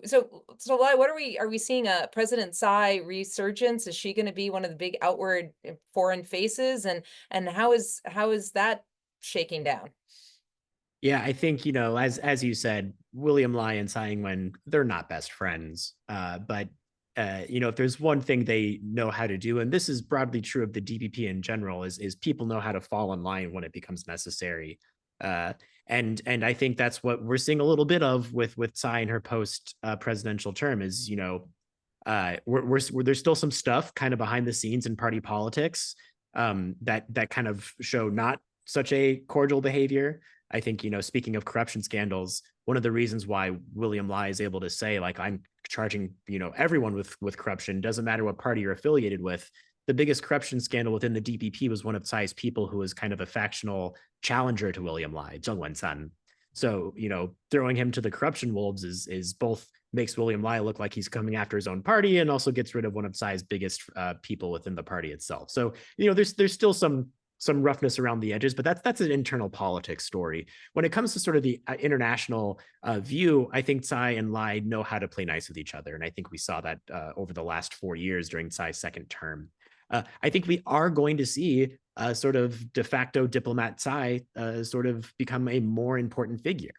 Lai, what are we seeing a President Tsai resurgence? Is she going to be one of the big outward foreign faces? And how is that shaking down? Yeah, I think, as you said, William Lai and Tsai Ing-wen, they're not best friends. But if there's one thing they know how to do, and this is broadly true of the DPP in general, is people know how to fall in line when it becomes necessary. And I think that's what we're seeing a little bit of with Tsai in her post presidential term is, there's still some stuff kind of behind the scenes in party politics that kind of show not such a cordial behavior. I think, speaking of corruption scandals, one of the reasons why William Lai is able to say, like, I'm charging, everyone with corruption, doesn't matter what party you're affiliated with. The biggest corruption scandal within the DPP was one of Tsai's people who was kind of a factional challenger to William Lai, Zheng Wensan. So, throwing him to the corruption wolves is both makes William Lai look like he's coming after his own party and also gets rid of one of Tsai's biggest people within the party itself. So, there's still some some roughness around the edges, but that's an internal politics story. When it comes to sort of the international view, I think Tsai and Lai know how to play nice with each other. And I think we saw that over the last 4 years during Tsai's second term. I think we are going to see sort of de facto diplomat Tsai sort of become a more important figure.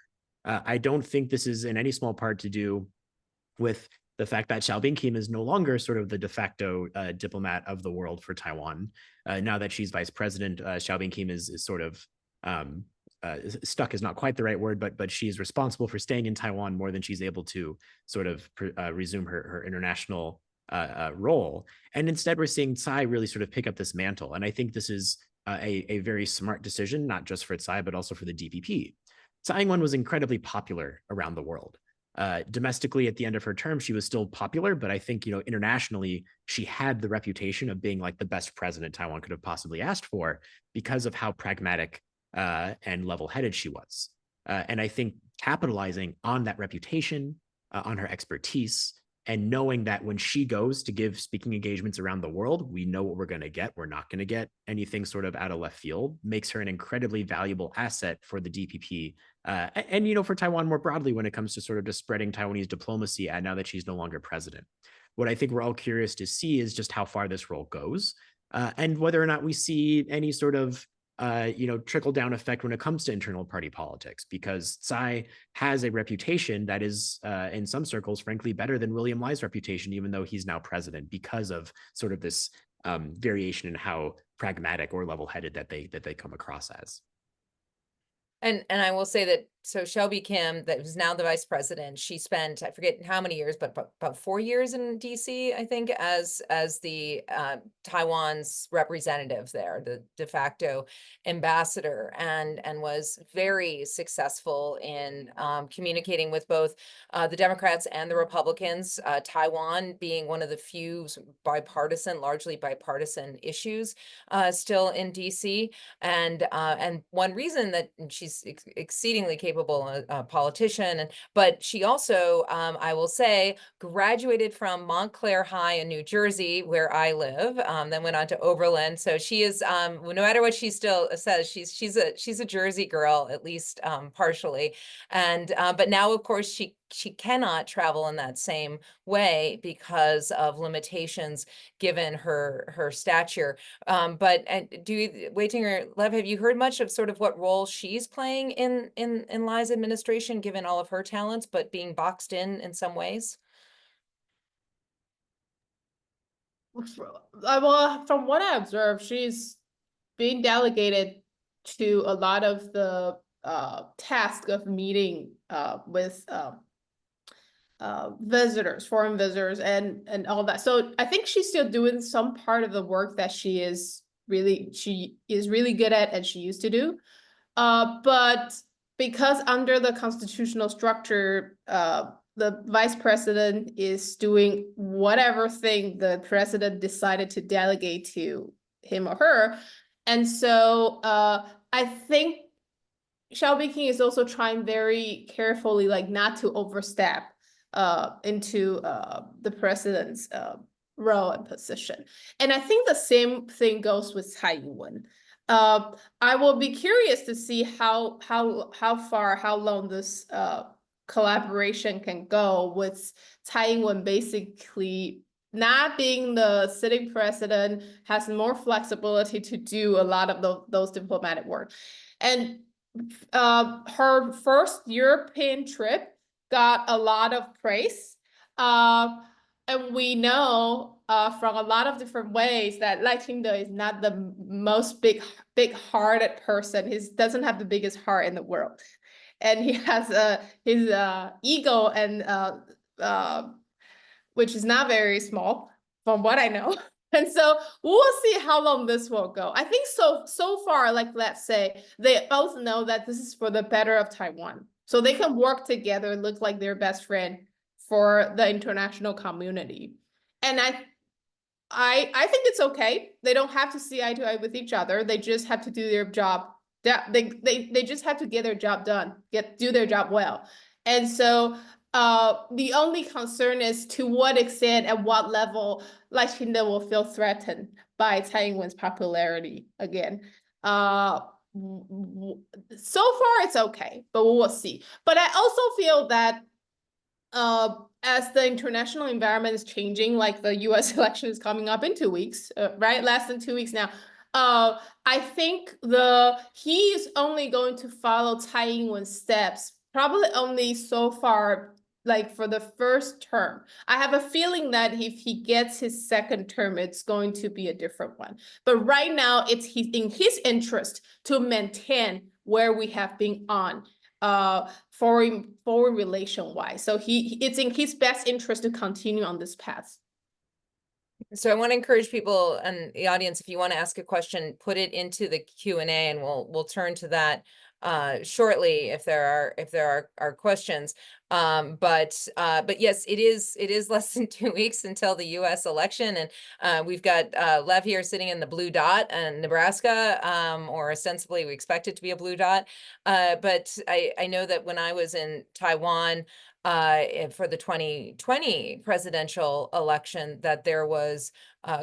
I don't think this is in any small part to do with the fact that Xiaobing Kim is no longer sort of the de facto diplomat of the world for Taiwan. Now that she's vice president, Xiaobing Kim is sort of stuck is not quite the right word, but she's responsible for staying in Taiwan more than she's able to sort of resume her international role. And instead, we're seeing Tsai really sort of pick up this mantle. And I think this is a very smart decision, not just for Tsai, but also for the DPP. Tsai Ing-wen was incredibly popular around the world. Domestically, at the end of her term, she was still popular, but I think, internationally, she had the reputation of being like the best president Taiwan could have possibly asked for because of how pragmatic and level-headed she was. And I think capitalizing on that reputation, on her expertise, and knowing that when she goes to give speaking engagements around the world, we know what we're going to get. We're not going to get anything sort of out of left field, makes her an incredibly valuable asset for the DPP. And for Taiwan more broadly, when it comes to sort of just spreading Taiwanese diplomacy now that she's no longer president. What I think we're all curious to see is just how far this role goes and whether or not we see any sort of trickle down effect when it comes to internal party politics, because Tsai has a reputation that is in some circles, frankly, better than William Lai's reputation, even though he's now president, because of sort of this variation in how pragmatic or level-headed that they come across as. And I will say that, so Shelby Kim, that was now the vice president, she spent, I forget how many years, but about 4 years in DC, I think, as the Taiwan's representative there, the de facto ambassador, and was very successful in communicating with both the Democrats and the Republicans, Taiwan being one of the few largely bipartisan issues still in DC. And one reason that she's exceedingly capable politician, but she also, I will say, graduated from Montclair High in New Jersey, where I live, then went on to Oberlin. So she is, no matter what she still says, she's a Jersey girl, at least partially. And but now, of course, she cannot travel in that same way because of limitations given her stature. But Wei-Ting or Lev, have you heard much of sort of what role she's playing in Lai's administration, given all of her talents, but being boxed in some ways? Well, from what I observed, she's being delegated to a lot of the task of meeting with visitors, foreign visitors, and all that. So I think she's still doing some part of the work that she is really good at and she used to do. But because under the constitutional structure, the vice president is doing whatever thing the president decided to delegate to him or her. And so I think Xiaobing King is also trying very carefully, like, not to overstep into the president's role and position. And I think the same thing goes with Tsai Ing-wen. I will be curious to see how long this collaboration can go, with Tsai Ing-wen basically not being the sitting president, has more flexibility to do a lot of those diplomatic work. And her first European trip got a lot of praise. And we know from a lot of different ways that Lai Ching-te is not the most big-hearted person. He doesn't have the biggest heart in the world. And he has his ego, and which is not very small, from what I know. And so we'll see how long this will go. I think so far, like, let's say, they both know that this is for the better of Taiwan. So they can work together, look like they're best friend for the international community. And I think it's okay. They don't have to see eye to eye with each other. They just have to do their job. They just have to get their job done, do their job well. And so the only concern is to what extent, at what level, Lai Ching-te will feel threatened by Tsai Ing-wen's popularity again. So far it's okay, but we'll see. But I also feel that as the international environment is changing, like the US election is coming up in 2 weeks, right? Less than 2 weeks now. I think he is only going to follow Tsai Ing-wen's steps, probably only so far, like for the first term. I have a feeling that if he gets his second term, it's going to be a different one. But right now, it's in his interest to maintain where we have been on foreign relation wise. So it's in his best interest to continue on this path. So I want to encourage people in the audience, if you want to ask a question, put it into the Q&A, and we'll turn to that shortly if there are questions. But yes, it is less than 2 weeks until the U.S. election, and we've got Lev here sitting in the blue dot in Nebraska, or ostensibly we expect it to be a blue dot. But I know that when I was in Taiwan for the 2020 presidential election, that there was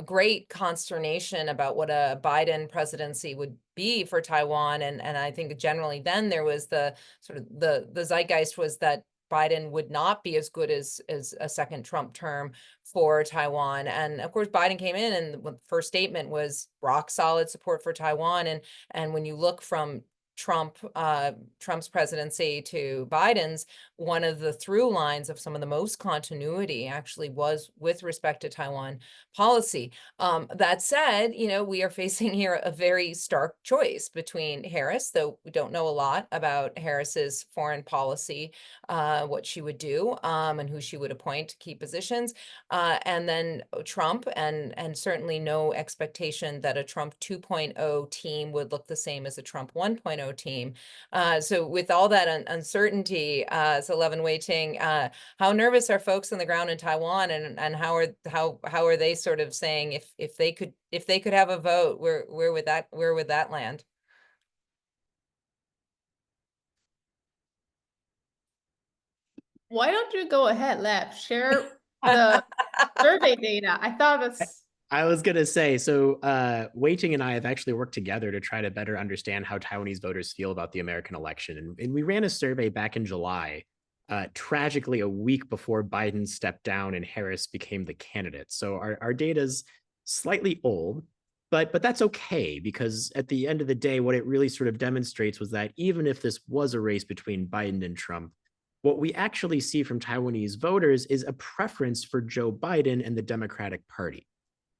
great consternation about what a Biden presidency would be for Taiwan. And I think generally then there was the sort of the zeitgeist was that Biden would not be as good as a second Trump term for Taiwan. And of course, Biden came in and the first statement was rock solid support for Taiwan. And when you look from Trump's presidency to Biden's, one of the through lines of some of the most continuity actually was with respect to Taiwan policy. That said, we are facing here a very stark choice between Harris, though we don't know a lot about Harris's foreign policy, what she would do, and who she would appoint to key positions, and then Trump, and certainly no expectation that a Trump 2.0 team would look the same as a Trump 1.0 team. So with all that uncertainty, so Levin Wei-Ting, how nervous are folks on the ground in Taiwan, and how are they sort of saying if they could have a vote, where would that land? Why don't you go ahead, Lev? Share the survey data. I thought that's. I was going to say, so Wei-Ting and I have actually worked together to try to better understand how Taiwanese voters feel about the American election. And we ran a survey back in July, tragically a week before Biden stepped down and Harris became the candidate. So our data's slightly old, but that's okay, because at the end of the day, what it really sort of demonstrates was that even if this was a race between Biden and Trump, what we actually see from Taiwanese voters is a preference for Joe Biden and the Democratic Party.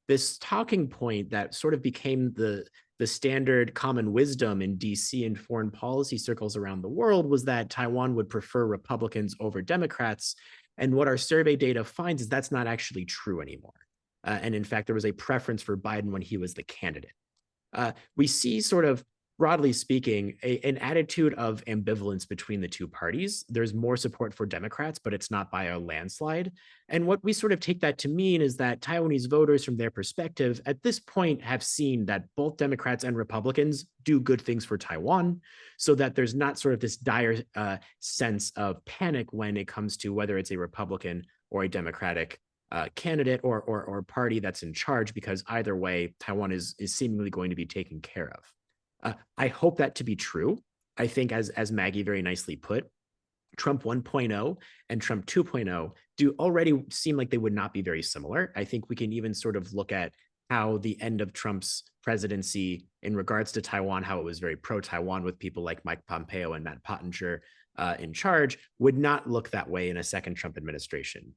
This talking point that sort of became the standard common wisdom in DC and foreign policy circles around the world was that Taiwan would prefer Republicans over Democrats. And what our survey data finds is that's not actually true anymore. And in fact, there was a preference for Biden when he was the candidate. We see sort of, broadly speaking, an attitude of ambivalence between the two parties. There's more support for Democrats, but it's not by a landslide. And what we sort of take that to mean is that Taiwanese voters, from their perspective, at this point have seen that both Democrats and Republicans do good things for Taiwan, so that there's not sort of this dire sense of panic when it comes to whether it's a Republican or a Democratic candidate or party that's in charge, because either way, Taiwan is seemingly going to be taken care of. I hope that to be true. I think, as Maggie very nicely put, Trump 1.0 and Trump 2.0 do already seem like they would not be very similar. I think we can even sort of look at how the end of Trump's presidency in regards to Taiwan, how it was very pro-Taiwan with people like Mike Pompeo and Matt Pottinger in charge, would not look that way in a second Trump administration.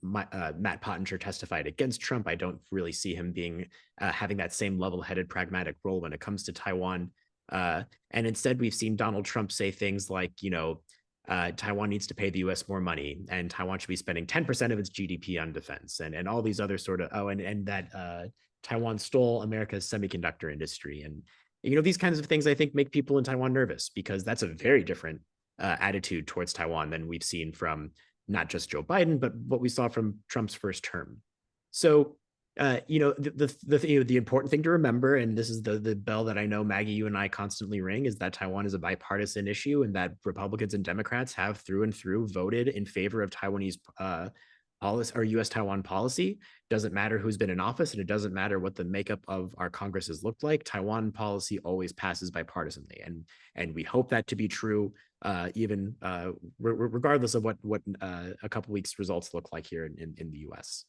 Matt Pottinger testified against Trump. I don't really see him being having that same level-headed, pragmatic role when it comes to Taiwan. And instead, we've seen Donald Trump say things like, Taiwan needs to pay the U.S. more money, and Taiwan should be spending 10% of its GDP on defense, and all these other sort of and that Taiwan stole America's semiconductor industry, and these kinds of things I think make people in Taiwan nervous, because that's a very different attitude towards Taiwan than we've seen from not just Joe Biden, but what we saw from Trump's first term. So, the important thing to remember, and this is the bell that I know, Maggie, you and I constantly ring, is that Taiwan is a bipartisan issue, and that Republicans and Democrats have through and through voted in favor of Taiwanese policy or US Taiwan policy. Doesn't matter who's been in office, and it doesn't matter what the makeup of our Congresses looked like. Taiwan policy always passes bipartisanly, and we hope that to be true, even regardless of what a couple weeks results look like here in the US.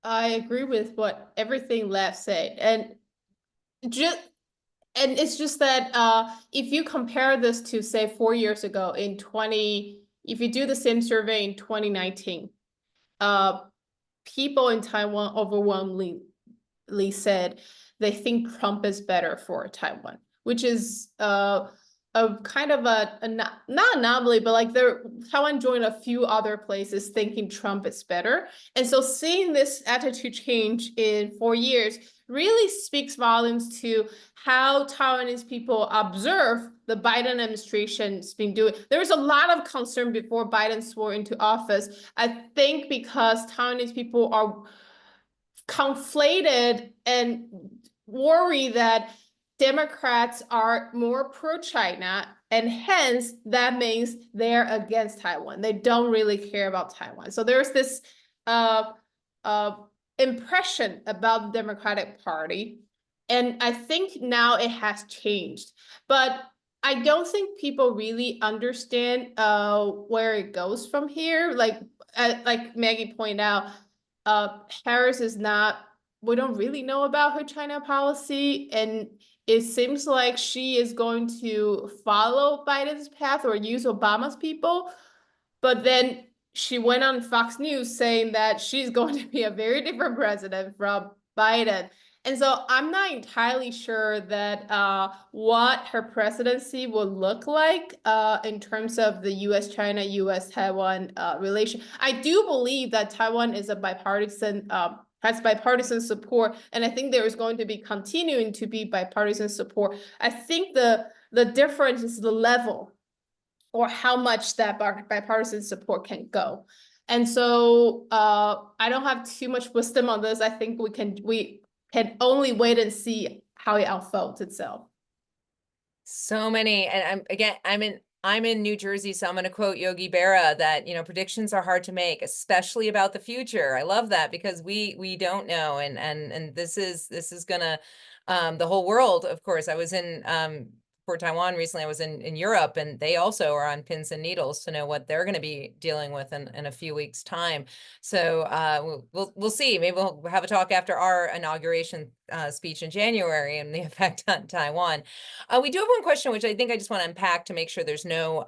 I agree with what everything Lev said, and it's just that if you compare this to say 4 years ago if you do the same survey in 2019, people in Taiwan overwhelmingly said they think Trump is better for Taiwan, which is a kind of not anomaly, but like Taiwan joined a few other places thinking Trump is better. And so seeing this attitude change in 4 years really speaks volumes to how Taiwanese people observe the Biden administration's been doing. There was a lot of concern before Biden swore into office. I think because Taiwanese people are conflated and worry that Democrats are more pro-China, and hence that means they're against Taiwan. They don't really care about Taiwan. So there's this impression about the Democratic Party, and I think now it has changed. But I don't think people really understand where it goes from here. Like Maggie pointed out, Harris is not, we don't really know about her China policy, and it seems like she is going to follow Biden's path or use Obama's people. But then she went on Fox News saying that she's going to be a very different president from Biden. And so I'm not entirely sure that what her presidency will look like in terms of the US-China, US-Taiwan relation. I do believe that Taiwan is a bipartisan, has bipartisan support, and I think there is going to be continuing to be bipartisan support. I think the difference is the level or how much that bipartisan support can go. And so I don't have too much wisdom on this. I think we can only wait and see how it unfolds itself. So many, and I'm in New Jersey, so I'm going to quote Yogi Berra that, predictions are hard to make, especially about the future. I love that because we don't know, and this is gonna the whole world. Of course, I was in for Taiwan recently. I was in Europe, and they also are on pins and needles to know what they're going to be dealing with in a few weeks' time. So we'll see. Maybe we'll have a talk after our inauguration speech in January and the effect on Taiwan. We do have one question, which I think I just want to unpack to make sure there's no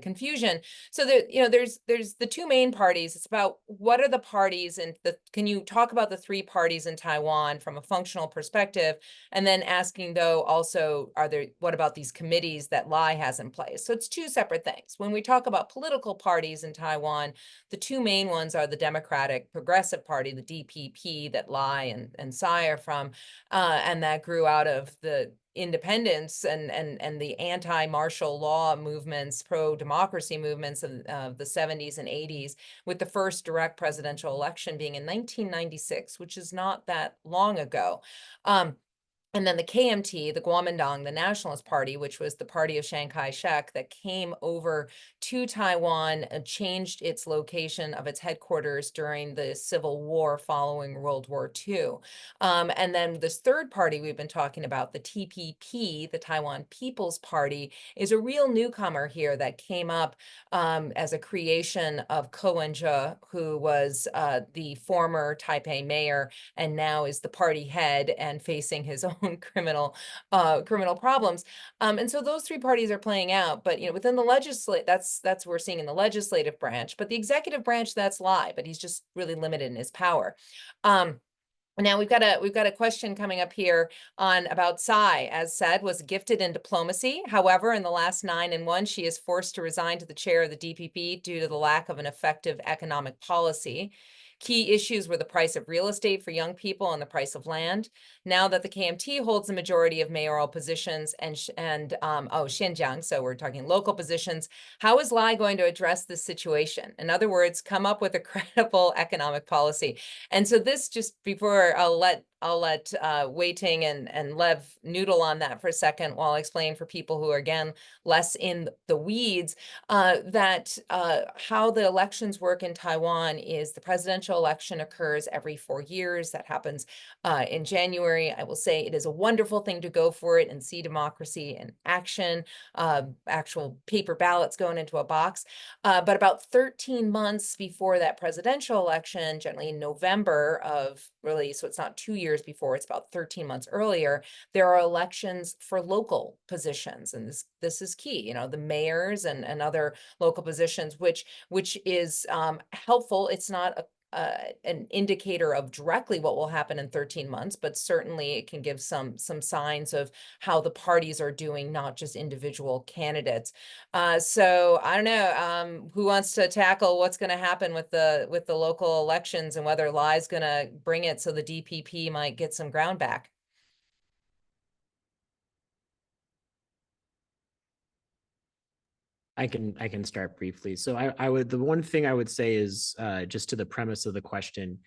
confusion. So there's the two main parties. It's about what are the parties, and can you talk about the three parties in Taiwan from a functional perspective, and then asking though also what about these committees that Lai has in place? So it's two separate things. When we talk about political parties in Taiwan, the two main ones are the Democratic Progressive Party, the DPP, that Lai and Tsai are from, and that grew out of the independence and the anti-martial law movements, pro-democracy movements of the 70s and 80s, with the first direct presidential election being in 1996, which is not that long ago. And then the KMT, the Kuomintang, the Nationalist Party, which was the party of Chiang Kai-shek that came over to Taiwan and changed its location of its headquarters during the Civil War following World War II. And then this third party we've been talking about, the TPP, the Taiwan People's Party, is a real newcomer here that came up as a creation of Ko Wen-je, who was the former Taipei mayor and now is the party head and facing his own criminal problems. And so those three parties are playing out, but within the legislative, that's what we're seeing in the legislative branch. But the executive branch, that's Lai, but he's just really limited in his power. Now we've got a question coming up here about Tsai. As said, was gifted in diplomacy. However, in the last 9-1, she is forced to resign to the chair of the DPP due to the lack of an effective economic policy. Key issues were the price of real estate for young people and the price of land. Now that the KMT holds the majority of mayoral positions and Xinjiang, so we're talking local positions, how is Lai going to address this situation? In other words, come up with a credible economic policy. And so this, just before I'll let let Wei Ting and Lev noodle on that for a second while I explain for people who are, again, less in the weeds, that how the elections work in Taiwan is the presidential election occurs every 4 years. That happens in January. I will say it is a wonderful thing to go for it and see democracy in action, actual paper ballots going into a box. But about 13 months before that presidential election, generally in November of really, so it's not 2 years before, it's about 13 months earlier, there are elections for local positions. And this is key, you know, the mayors and other local positions, which is helpful. It's not an indicator of directly what will happen in 13 months, but certainly it can give some signs of how the parties are doing, not just individual candidates. So I don't know, who wants to tackle what's going to happen with the local elections and whether Lai's going to bring it so the DPP might get some ground back? I can start briefly. So the one thing I would say is just to the premise of the question,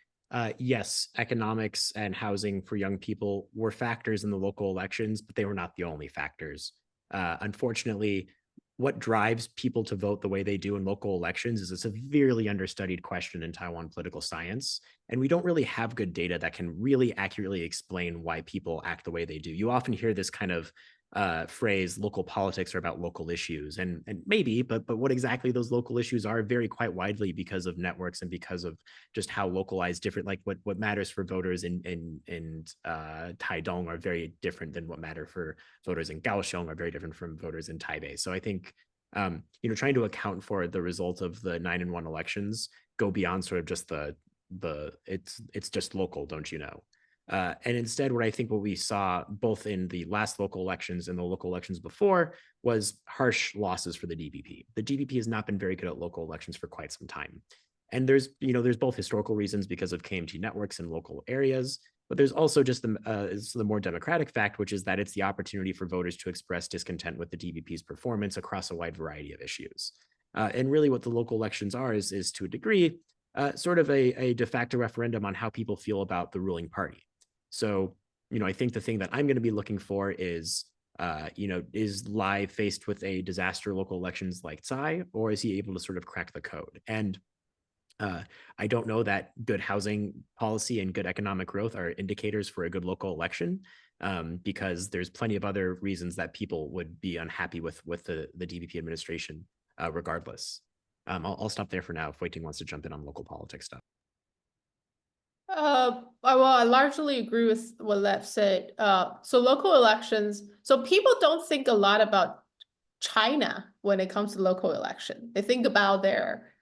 yes, economics and housing for young people were factors in the local elections, but they were not the only factors. Unfortunately, what drives people to vote the way they do in local elections is a severely understudied question in Taiwan political science. And we don't really have good data that can really accurately explain why people act the way they do. You often hear this kind of phrase, local politics are about local issues, and maybe, but what exactly those local issues are vary quite widely because of networks and because of just how localized different, like what matters for voters in Taidong are very different than what matter for voters in Kaohsiung, are very different from voters in Taipei. So I think trying to account for the result of the 9-1 elections go beyond sort of just the it's just local, don't you know? And instead, what we saw both in the last local elections and the local elections before was harsh losses for the DPP. The DPP has not been very good at local elections for quite some time. And there's both historical reasons because of KMT networks in local areas, but there's also just the more democratic fact, which is that it's the opportunity for voters to express discontent with the DPP's performance across a wide variety of issues. And really what the local elections are is to a degree, sort of a de facto referendum on how people feel about the ruling party. So, I think the thing that I'm going to be looking for is, is Lai faced with a disaster local elections like Tsai, or is he able to sort of crack the code? And I don't know that good housing policy and good economic growth are indicators for a good local election, because there's plenty of other reasons that people would be unhappy with the DPP administration, regardless. I'll stop there for now if Wei Ting wants to jump in on local politics stuff. Well, I largely agree with what Lev said. So local elections, so people don't think a lot about China when it comes to local election. They think about their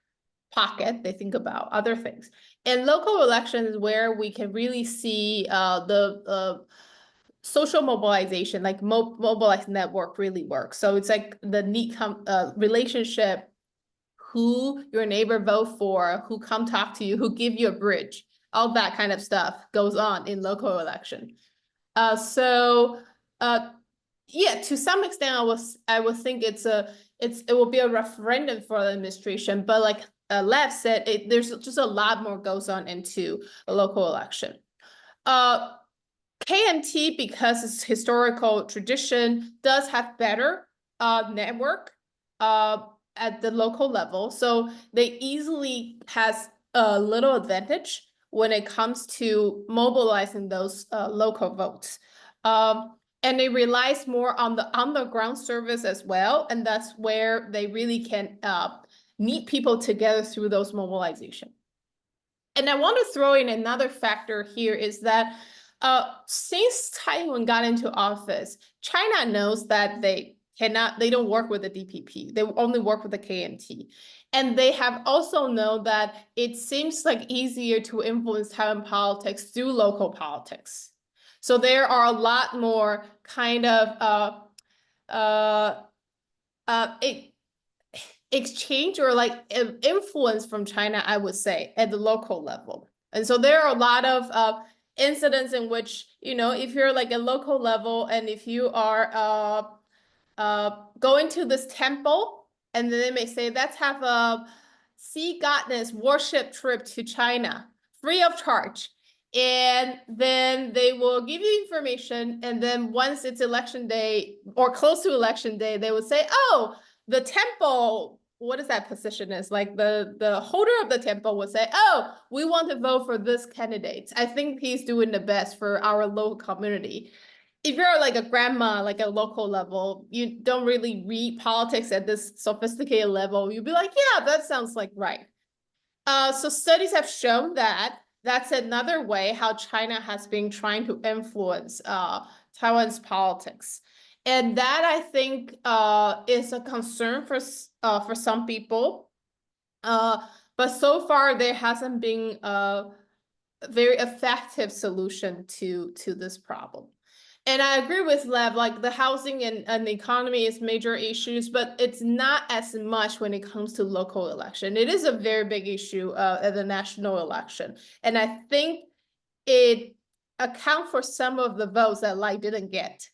pocket, they think about other things. And local elections is where we can really see the social mobilization, like mobilized network really works. So it's like the neat relationship, who your neighbor vote for, who come talk to you, who give you a bridge. All that kind of stuff goes on in local election. Yeah, to some extent, I would think it will be a referendum for the administration, but like Lev said, there's just a lot more goes on into a local election. KMT, because it's historical tradition, does have better network at the local level, so they easily has a little advantage when it comes to mobilizing those local votes. And it relies more on the underground service as well. And that's where they really can meet people together through those mobilization. And I want to throw in another factor here is that since Taiwan got into office, China knows that they don't work with the DPP. They only work with the KMT. And they have also known that it seems like easier to influence Taiwan politics through local politics. So there are a lot more kind of exchange or like influence from China, I would say, at the local level. And so there are a lot of incidents in which, if you're like a local level and if you are going to this temple, and then they may say, let's have a sea goddess worship trip to China, free of charge. And then they will give you information. And then once it's election day or close to election day, they would say, oh, the temple, what is that position is? Like the holder of the temple would say, oh, we want to vote for this candidate. I think he's doing the best for our local community. If you're like a grandma, like a local level, you don't really read politics at this sophisticated level. You'd be like, yeah, that sounds like right. So studies have shown that that's another way how China has been trying to influence Taiwan's politics. And that I think is a concern for some people. But so far there hasn't been a very effective solution to this problem. And I agree with Lev, like the housing and the economy is major issues, but it's not as much when it comes to local election. It is a very big issue at the national election. And I think it accounts for some of the votes that Lai didn't get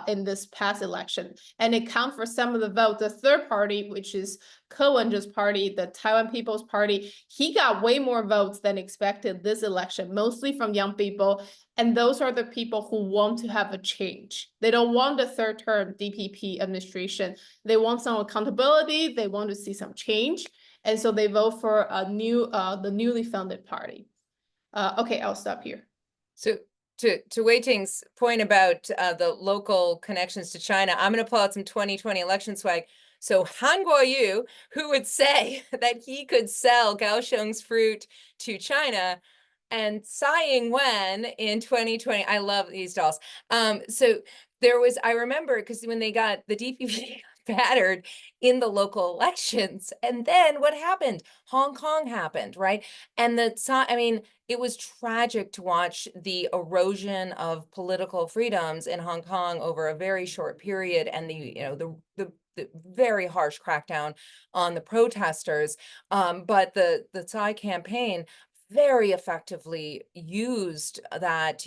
in this past election. And it counts for some of the votes. The third party, which is Ko Wen-je's party, the Taiwan People's Party, he got way more votes than expected this election, mostly from young people. And those are the people who want to have a change. They don't want the third term DPP administration. They want some accountability. They want to see some change. And so they vote for a the newly founded party. Okay, I'll stop here. So to Wei Ting's point about the local connections to China, I'm going to pull out some 2020 election swag. So Han Guoyu, who would say that he could sell Kaohsiung's fruit to China, and Tsai Ing-wen in 2020, I love these dolls. So there was, I remember, because when they got the DPP battered in the local elections, and then what happened? Hong Kong happened, right? And I mean, it was tragic to watch the erosion of political freedoms in Hong Kong over a very short period, and the very harsh crackdown on the protesters. But the Tsai campaign very effectively used that,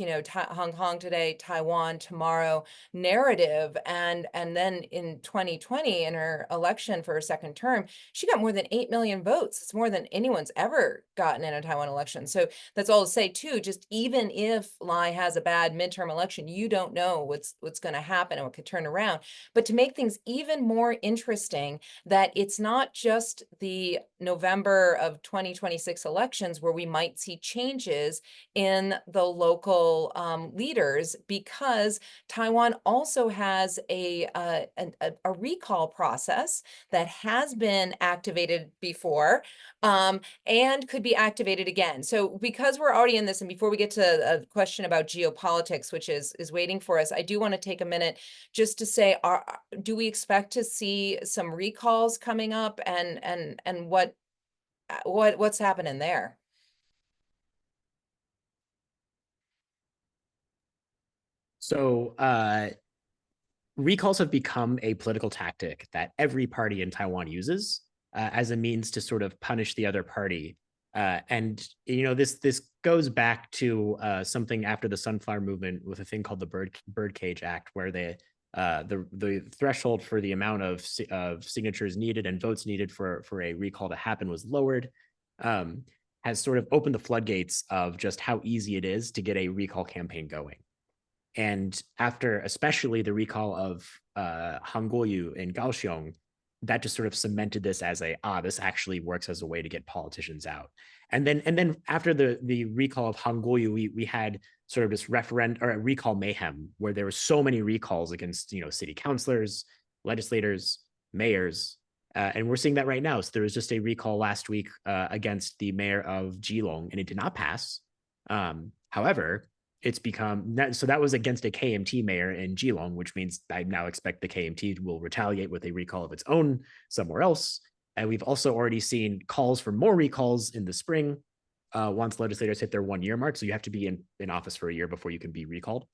Hong Kong today, Taiwan tomorrow narrative. And then in 2020, in her election for her second term, she got more than 8 million votes. It's more than anyone's ever gotten in a Taiwan election. So that's all to say too, just even if Lai has a bad midterm election, you don't know what's going to happen and what could turn around. But to make things even more interesting, that it's not just the November of 2026 elections where we might see changes in the local leaders, because Taiwan also has a recall process that has been activated before and could be activated again. So because we're already in this, and before we get to a question about geopolitics, which is waiting for us, I do want to take a minute just to say, do we expect to see some recalls coming up, and what's happening there? So recalls have become a political tactic that every party in Taiwan uses as a means to sort of punish the other party. And this goes back to something after the Sunflower Movement with a thing called the Birdcage Act, where the threshold for the amount of signatures needed and votes needed for a recall to happen was lowered. Has sort of opened the floodgates of just how easy it is to get a recall campaign going. And after especially the recall of Han Guoyu in Kaohsiung, that just sort of cemented this as this actually works as a way to get politicians out. And then after the recall of Han Guoyu, we had sort of this recall mayhem, where there were so many recalls against city councilors, legislators, mayors. And we're seeing that right now. So there was just a recall last week against the mayor of Geelong, and it did not pass. However, it's become so that was against a KMT mayor in Geelong, which means I now expect the KMT will retaliate with a recall of its own somewhere else. And we've also already seen calls for more recalls in the spring once legislators hit their 1-year mark. So you have to be in office for a year before you can be recalled.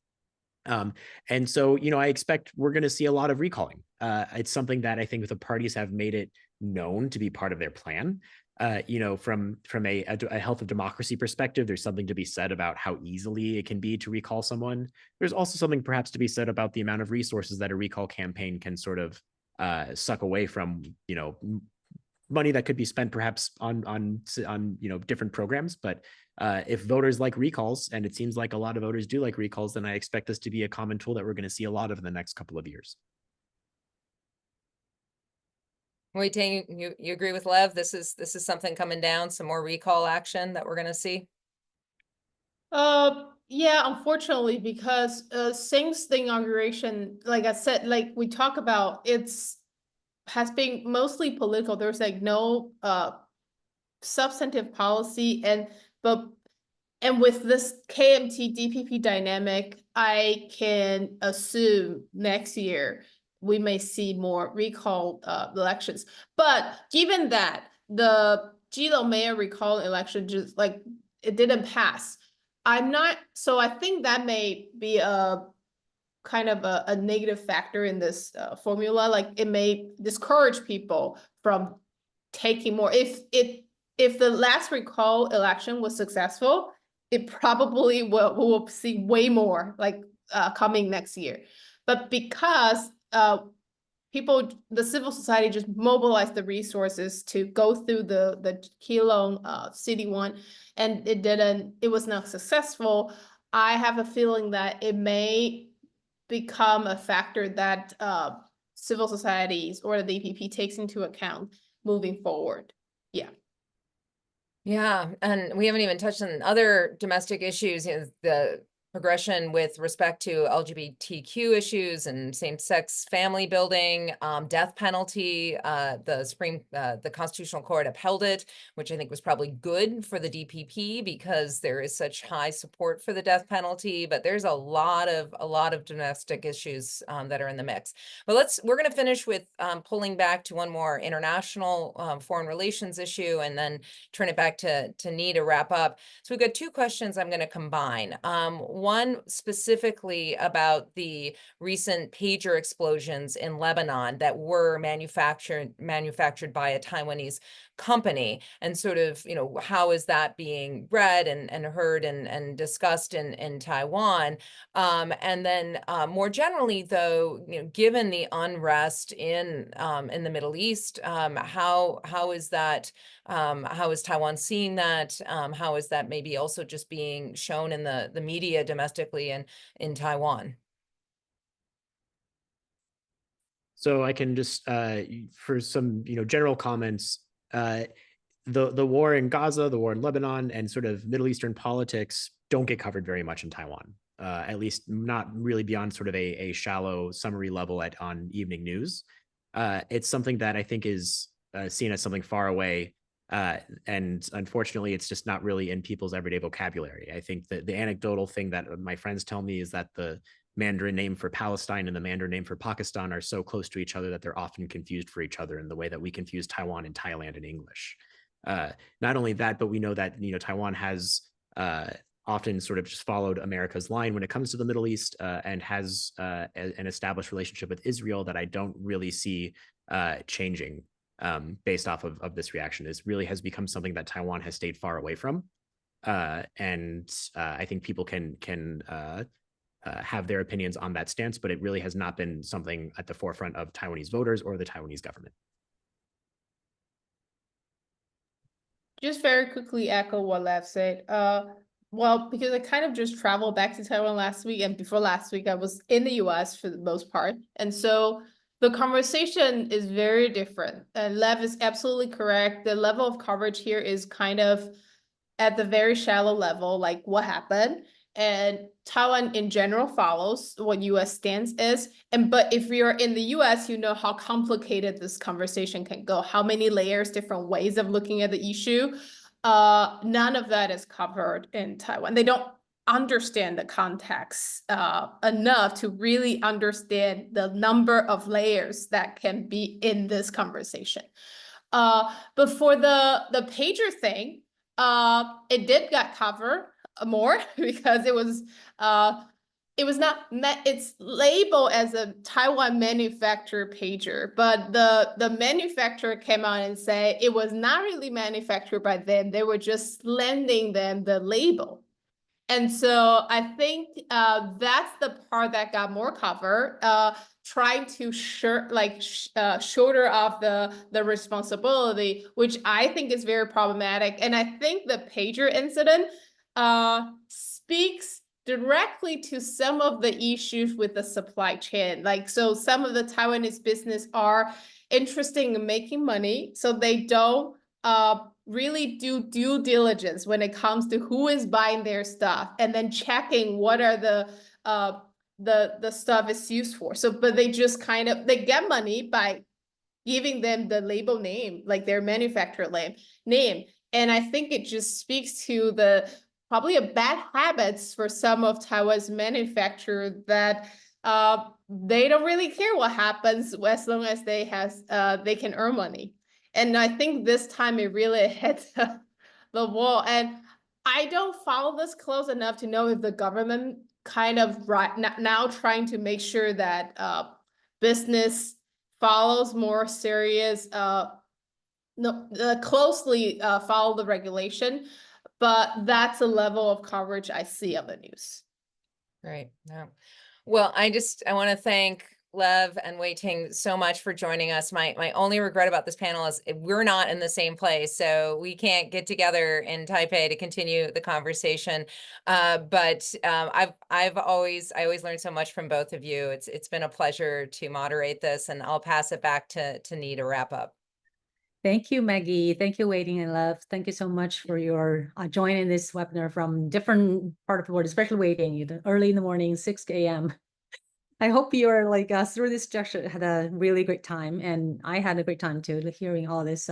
And so, I expect we're going to see a lot of recalling. It's something that I think the parties have made it known to be part of their plan. From a health of democracy perspective, there's something to be said about how easily it can be to recall someone. There's also something perhaps to be said about the amount of resources that a recall campaign can sort of suck away from, money that could be spent perhaps on different programs. But If voters like recalls, and it seems like a lot of voters do like recalls, then I expect this to be a common tool that we're going to see a lot of in the next couple of years. Wei Ting, you agree with Lev? This is something coming down, some more recall action that we're going to see. Yeah, unfortunately, because since the inauguration, like I said, like we talk about, has been mostly political. There's like no substantive policy, and with this KMT DPP dynamic, I can assume next year we may see more recall elections. But given that the Gilo mayor recall election just like it didn't pass, so I think that may be a kind of a negative factor in this formula. Like it may discourage people from taking more. If the last recall election was successful, it probably will see way more like coming next year. But because the civil society just mobilized the resources to go through the Keelung city one, and it was not successful. I have a feeling that it may become a factor that civil societies or the DPP takes into account moving forward. Yeah. Yeah, and we haven't even touched on other domestic issues, the progression with respect to LGBTQ issues and same-sex family building, death penalty. The Constitutional Court upheld it, which I think was probably good for the DPP because there is such high support for the death penalty. But there's a lot of domestic issues that are in the mix. But we're going to finish with pulling back to one more international foreign relations issue, and then turn it back to Nii to wrap up. So we've got two questions I'm going to combine. One specifically about the recent pager explosions in Lebanon that were manufactured by a Taiwanese company, and sort of, how is that being read and heard and discussed in Taiwan? And then more generally, though, given the unrest in the Middle East, how is that? How is Taiwan seeing that? How is that maybe also just being shown in the media domestically and in Taiwan? So I can just, for some, general comments, the war in Gaza, the war in Lebanon, and sort of Middle Eastern politics don't get covered very much in Taiwan, at least not really beyond sort of a shallow summary level on evening news. It's something that I think is seen as something far away. And unfortunately, it's just not really in people's everyday vocabulary. I think that the anecdotal thing that my friends tell me is that the Mandarin name for Palestine and the Mandarin name for Pakistan are so close to each other that they're often confused for each other in the way that we confuse Taiwan and Thailand in English. Not only that, but we know that Taiwan has often sort of just followed America's line when it comes to the Middle East, and has an established relationship with Israel that I don't really see changing based off of this reaction. This really has become something that Taiwan has stayed far away from. And I think people can have their opinions on that stance, but it really has not been something at the forefront of Taiwanese voters or the Taiwanese government. Just very quickly echo what Lev said. Well, because I kind of just traveled back to Taiwan last week, and before last week, I was in the US for the most part. And so the conversation is very different. And Lev is absolutely correct. The level of coverage here is kind of at the very shallow level, like what happened. And Taiwan in general follows what US stance is. But if you're in the US, you know how complicated this conversation can go, how many layers, different ways of looking at the issue. None of that is covered in Taiwan. They don't understand the context enough to really understand the number of layers that can be in this conversation. But for the pager thing, it did get covered more because it was not it's labeled as a Taiwan manufactured pager, but the manufacturer came out and said it was not really manufactured by them. They were just lending them the label. And so I think that's the part that got more cover, trying to shoulder off the responsibility, which I think is very problematic. And I think the pager incident speaks directly to some of the issues with the supply chain. Like, so some of the Taiwanese business are interested in making money, so they don't really do due diligence when it comes to who is buying their stuff, and then checking what are the stuff is used for. So, but they just kind of, they get money by giving them the label name, like their manufacturer name. And I think it just speaks to the probably a bad habits for some of Taiwan's manufacturers that they don't really care what happens as long as they can earn money. And I think this time it really hit the wall. And I don't follow this close enough to know if the government kind of now trying to make sure that business follows more serious, closely follow the regulation, but that's a level of coverage I see on the news. Right. No. Well, I want to thank Lev and Wei Ting so much for joining us. My only regret about this panel is we're not in the same place, so we can't get together in Taipei to continue the conversation. But I always learned so much from both of you. It's been a pleasure to moderate this, and I'll pass it back to Nii to wrap up. Thank you, Maggie. Thank you, Wei Ting and Lev. Thank you so much for your joining this webinar from different part of the world, especially Wei Ting, early in the morning, 6 a.m. I hope you're like through this structure had a really great time, and I had a great time too, hearing all this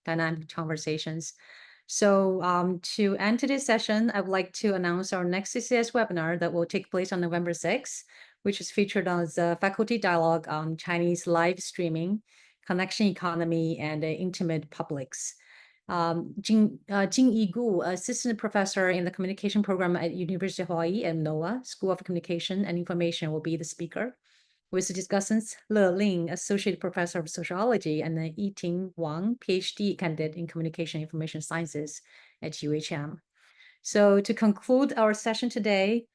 dynamic conversations. So to end today's session, I would like to announce our next CCS webinar that will take place on November 6th, which is featured as a faculty dialogue on Chinese live streaming, connection economy, and intimate publics. Jing Yigu, assistant professor in the communication program at University of Hawaii and NOAA School of Communication and Information, will be the speaker. With the discussants, Le Ling, associate professor of sociology, and Yiting Wang, PhD candidate in communication information sciences at UHM. So to conclude our session today,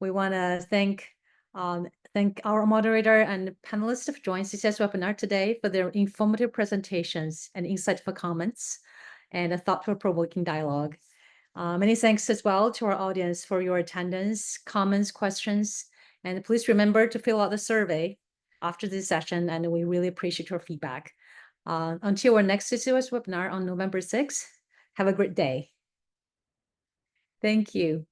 we want to thank our moderator and panelists who joined CCS webinar today for their informative presentations and insightful comments and a thoughtful-provoking dialogue. Many thanks as well to our audience for your attendance, comments, questions, and please remember to fill out the survey after this session, and we really appreciate your feedback. Until our next CCS webinar on November 6th, have a great day. Thank you.